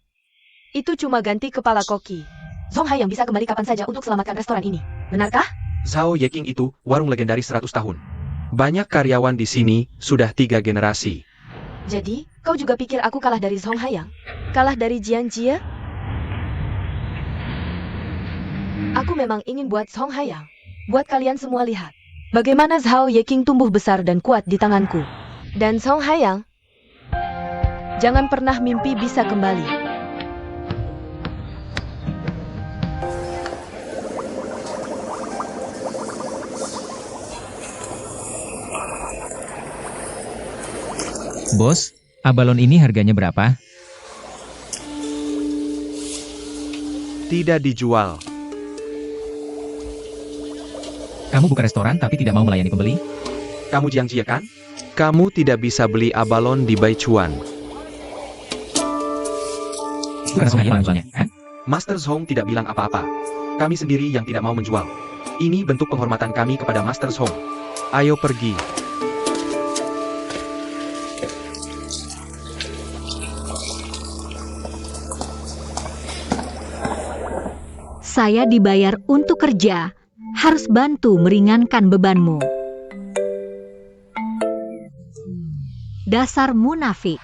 Itu cuma ganti kepala koki. Song Hai yang bisa kembali kapan saja untuk selamatkan restoran ini. Benarkah? Zhao Yeking itu warung legendaris 100 tahun. Banyak karyawan di sini sudah 3 generasi. Jadi, kau juga pikir aku kalah dari Song Hai yang? Kalah dari Jiang Jie? Aku memang ingin buat Song Hai yang. Buat kalian semua lihat. Bagaimana Zhao Yeking tumbuh besar dan kuat di tanganku. Dan Song Hai yang, jangan pernah mimpi bisa kembali. Bos, abalon ini harganya berapa? Tidak dijual. Kamu buka restoran tapi tidak mau melayani pembeli? Kamu Jiang Jie kan? Kamu tidak bisa beli abalon di Baichuan. Bukan Song Hai yang menjualnya, kan? Master Zhong tidak bilang apa-apa. Kami sendiri yang tidak mau menjual. Ini bentuk penghormatan kami kepada Master Zhong. Ayo pergi. Saya dibayar untuk kerja, harus bantu meringankan bebanmu. Dasar munafik.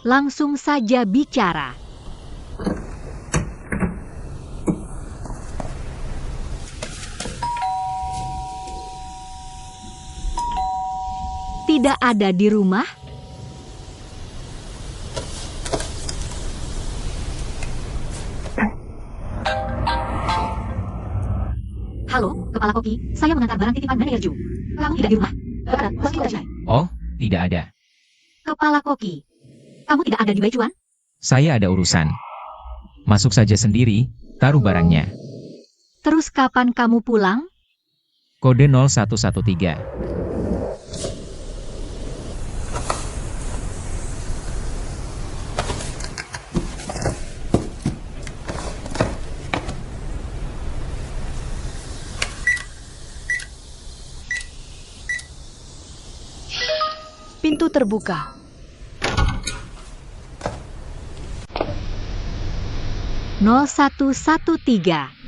Langsung saja bicara. Tidak ada di rumah? Halo, Kepala Koki. Saya mengantar barang titipan manajer Ju. Kamu tidak di rumah? Bagaimana? Meski udah selesai. Oh, tidak ada. Kepala Koki. Kamu tidak ada di Baichuan? Saya ada urusan. Masuk saja sendiri, taruh barangnya. Terus kapan kamu pulang? Kode 0113. Pintu terbuka. No 0113.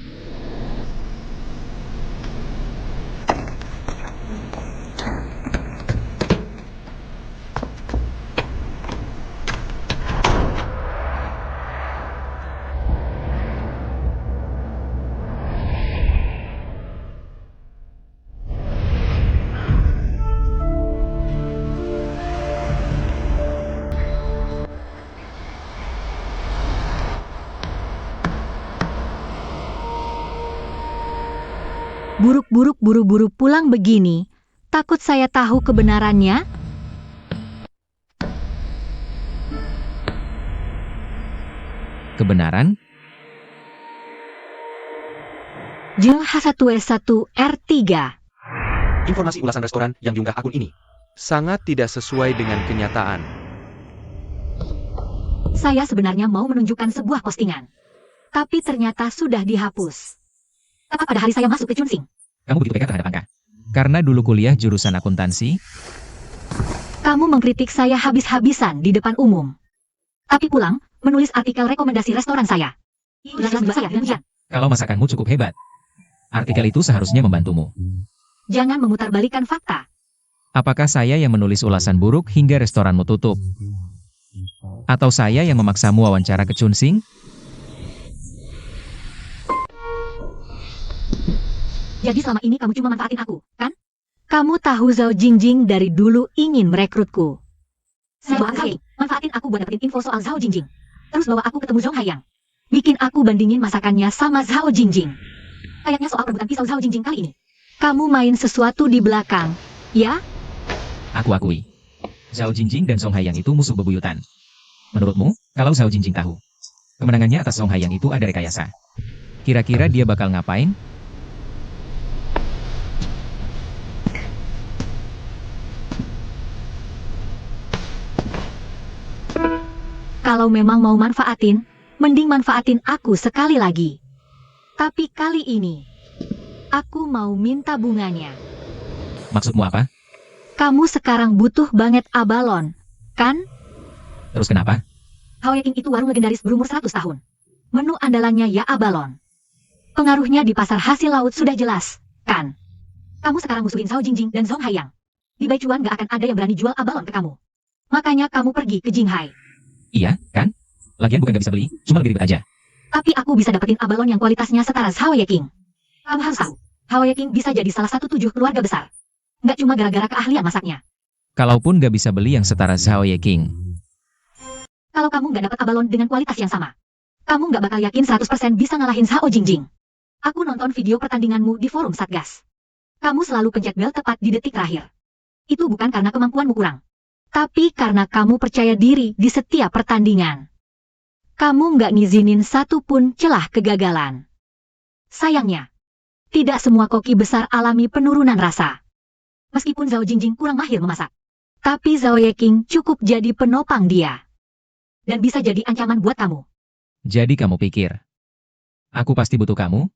Buruk-buruk buru-buru pulang begini, takut saya tahu kebenarannya? Kebenaran? Jeng H1W1R3. Informasi ulasan restoran yang diunggah akun ini sangat tidak sesuai dengan kenyataan. Saya sebenarnya mau menunjukkan sebuah postingan. Tapi ternyata sudah dihapus. Tepat pada hari saya masuk ke Chunsing. Kamu begitu pegang terhadap angka? Karena dulu kuliah jurusan akuntansi, Kamu mengkritik saya habis-habisan di depan umum. Tapi pulang, menulis artikel rekomendasi restoran saya. Jelas-jelas saya demikian. kalau masakanmu cukup hebat. Artikel itu seharusnya membantumu. Jangan memutarbalikkan fakta. Apakah saya yang menulis ulasan buruk hingga restoranmu tutup? Atau saya yang memaksamu wawancara ke Chunsing? Jadi selama ini kamu cuma manfaatin aku, kan? Kamu tahu Zhao Jingjing dari dulu ingin merekrutku. Sebuah kali, manfaatin aku buat dapetin info soal Zhao Jingjing. Terus bawa aku ketemu Zhong Haiyang. Bikin aku bandingin masakannya sama Zhao Jingjing. Kayaknya soal perebutan pisau Zhao Jingjing kali ini. Kamu main sesuatu di belakang, ya? Aku akui. Zhao Jingjing dan Song Haiyang itu musuh bebuyutan. Menurutmu, kalau Zhao Jingjing tahu, kemenangannya atas Song Haiyang itu ada rekayasa. Kira-kira dia bakal ngapain? Kalau memang mau manfaatin, mending manfaatin aku sekali lagi. Tapi kali ini, aku mau minta bunganya. Maksudmu apa? Kamu sekarang butuh banget abalon, kan? Terus kenapa? Hawaii King itu warung legendaris berumur 100 tahun. Menu andalannya ya abalon. Pengaruhnya di pasar hasil laut sudah jelas, kan? Kamu sekarang musuhin Zhao Jingjing dan Zhong Haiyang. Di Baichuan gak akan ada yang berani jual abalon ke kamu. Makanya kamu pergi ke Jinghai. Iya, kan? Lagian bukan gak bisa beli, cuma lebih ribet aja. Tapi aku bisa dapetin abalon yang kualitasnya setara Hawaii King. Kamu harus tahu, Hawaii King bisa jadi salah satu 7 keluarga besar. Nggak cuma gara-gara keahlian masaknya. Kalaupun gak bisa beli yang setara Zhao Ye King. Kalau kamu nggak dapat abalon dengan kualitas yang sama, kamu nggak bakal yakin 100% bisa ngalahin Zhao Jingjing. Aku nonton video pertandinganmu di forum Satgas. Kamu selalu pencet bel tepat di detik terakhir. Itu bukan karena kemampuanmu kurang, tapi karena kamu percaya diri di setiap pertandingan. Kamu nggak ngizinin satu pun celah kegagalan. Sayangnya, tidak semua koki besar alami penurunan rasa. Meskipun Zhao Jingjing kurang mahir memasak, tapi Zhao Ye King cukup jadi penopang dia. Dan bisa jadi ancaman buat kamu. Jadi kamu pikir, aku pasti butuh kamu?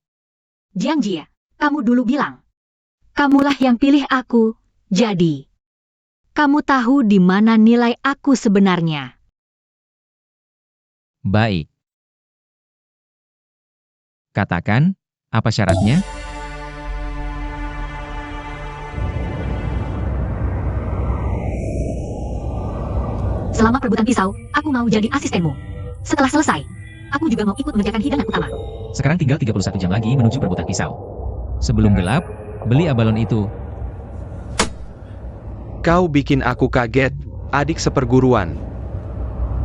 Jiang Jia, kamu dulu bilang, kamulah yang pilih aku, jadi kamu tahu di mana nilai aku sebenarnya. Baik. Katakan, apa syaratnya? Selama perebutan pisau, aku mau jadi asistenmu. Setelah selesai, aku juga mau ikut mengerjakan hidangan utama. Sekarang tinggal 31 jam lagi menuju perebutan pisau. Sebelum gelap, beli abalon itu. Kau bikin aku kaget, adik seperguruan.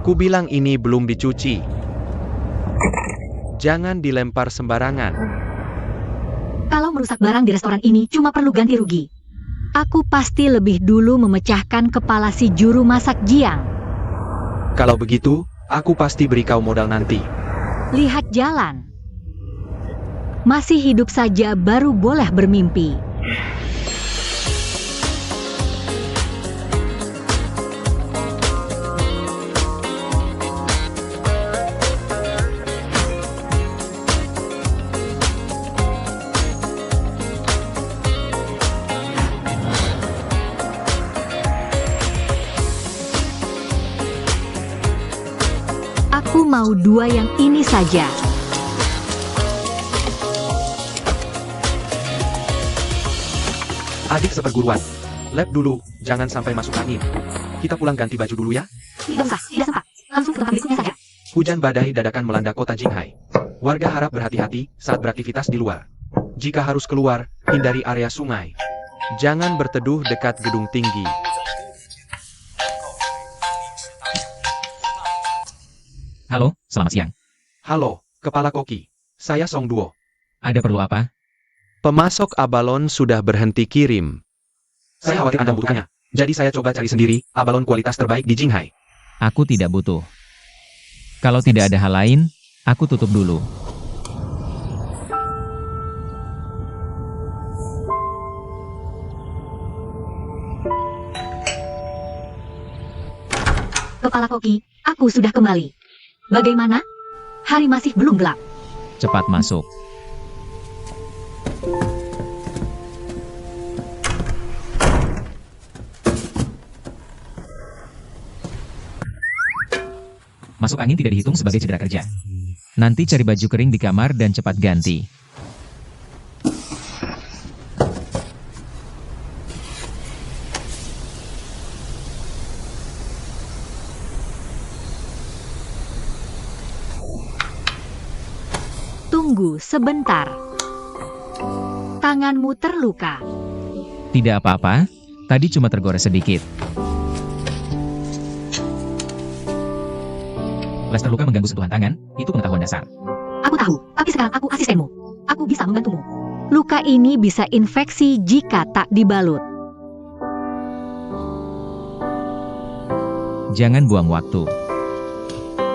Ku bilang ini belum dicuci. Jangan dilempar sembarangan. Kalau merusak barang di restoran ini cuma perlu ganti rugi. Aku pasti lebih dulu memecahkan kepala si juru masak Jiang. Kalau begitu, aku pasti beri kau modal nanti. Lihat jalan. Masih hidup saja baru boleh bermimpi. Aku mau 2 yang ini saja. Adik seperguruan, lab dulu, jangan sampai masuk angin. Kita pulang ganti baju dulu ya. Tidak usah, tidak sempat. Langsung ke tempat berikutnya saja. Hujan badai dadakan melanda kota Jinghai. Warga harap berhati-hati saat beraktivitas di luar. Jika harus keluar, hindari area sungai. Jangan berteduh dekat gedung tinggi. Halo, selamat siang. Halo, Kepala Koki. Saya Song Duo. Ada perlu apa? Pemasok abalon sudah berhenti kirim. Saya khawatir Anda membutuhkannya. Jadi saya coba cari sendiri abalon kualitas terbaik di Jinghai. Aku tidak butuh. Kalau tidak ada hal lain, aku tutup dulu. Kepala Koki, aku sudah kembali. Bagaimana? Hari masih belum gelap. Cepat masuk. Masuk angin tidak dihitung sebagai cedera kerja. Nanti cari baju kering di kamar dan cepat ganti. Tunggu sebentar. Tanganmu terluka. Tidak apa-apa, tadi cuma tergores sedikit. Les terluka mengganggu sentuhan tangan, itu pengetahuan dasar. Aku tahu, tapi sekarang aku asistenmu. Aku bisa membantumu. Luka ini bisa infeksi jika tak dibalut. Jangan buang waktu.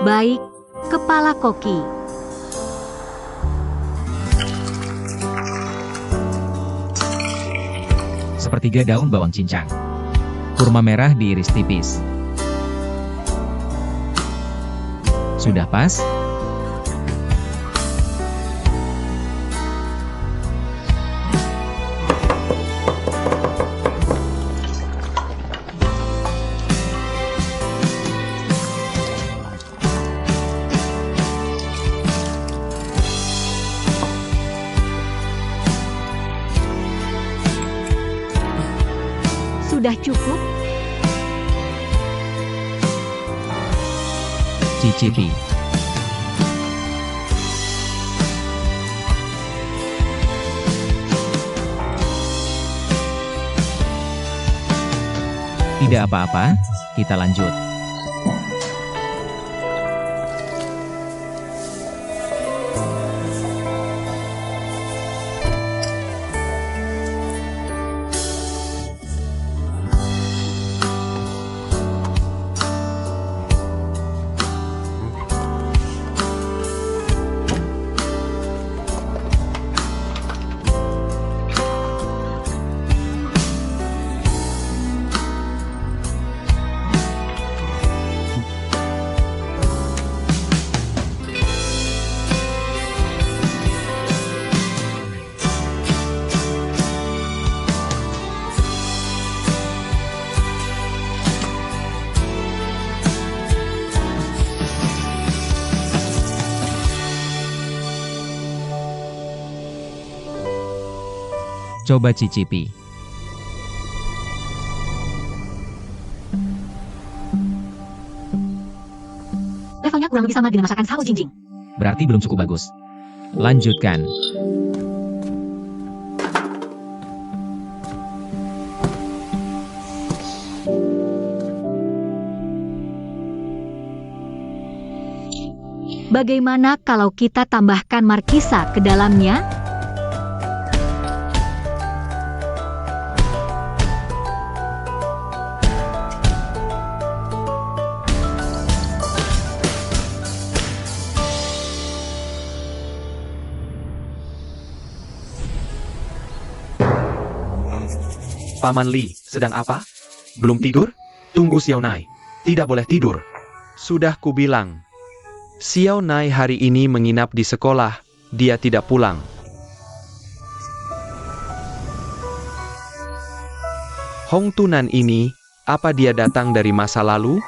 Baik, Kepala Koki. Sepertiga daun bawang cincang. Kurma merah diiris tipis. Sudah pas? Sudah cukup? Cicipi. Tidak apa-apa, kita lanjut. Coba cicipi. Levelnya kurang lebih sama dengan masakan Sao Jingjing. Berarti belum cukup bagus. Lanjutkan. Bagaimana kalau kita tambahkan markisa ke dalamnya? Paman Li, sedang apa? Belum tidur? Tunggu Xiao Nai. Tidak boleh tidur. Sudah kubilang. Xiao Nai hari ini menginap di sekolah. Dia tidak pulang. Hong Tunan ini, apa dia datang dari masa lalu?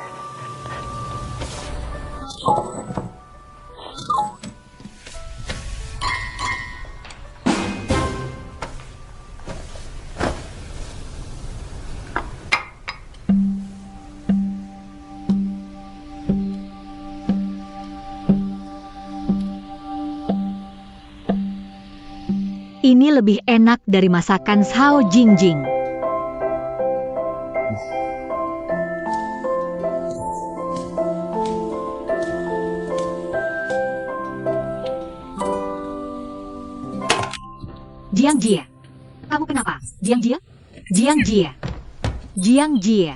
Ini lebih enak dari masakan Sao Jingjing. Jiang Jie. Kamu kenapa? Jiang Jie? Jiang Jie. Jiang Jie.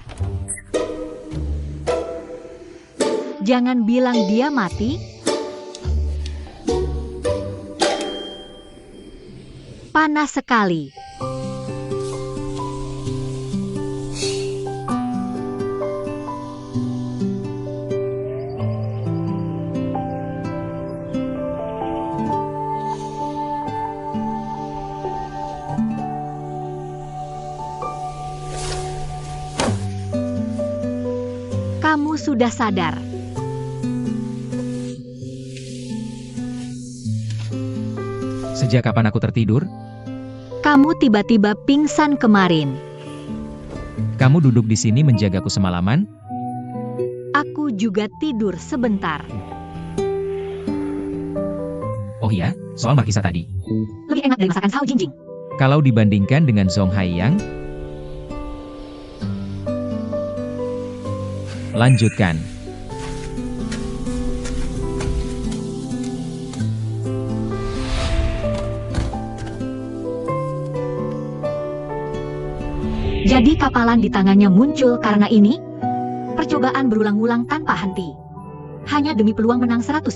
Jangan bilang dia mati. Panas sekali. Kamu sudah sadar. Sejak kapan aku tertidur? Kamu tiba-tiba pingsan kemarin. Kamu duduk di sini menjagaku semalaman? Aku juga tidur sebentar. Oh iya, soal markisa tadi. Lebih enak dari masakan Sao Jingjing. Kalau dibandingkan dengan Zhong Haiyang, lanjutkan. Jadi kapalan di tangannya muncul karena ini? Percobaan berulang-ulang tanpa henti. Hanya demi peluang menang 100%.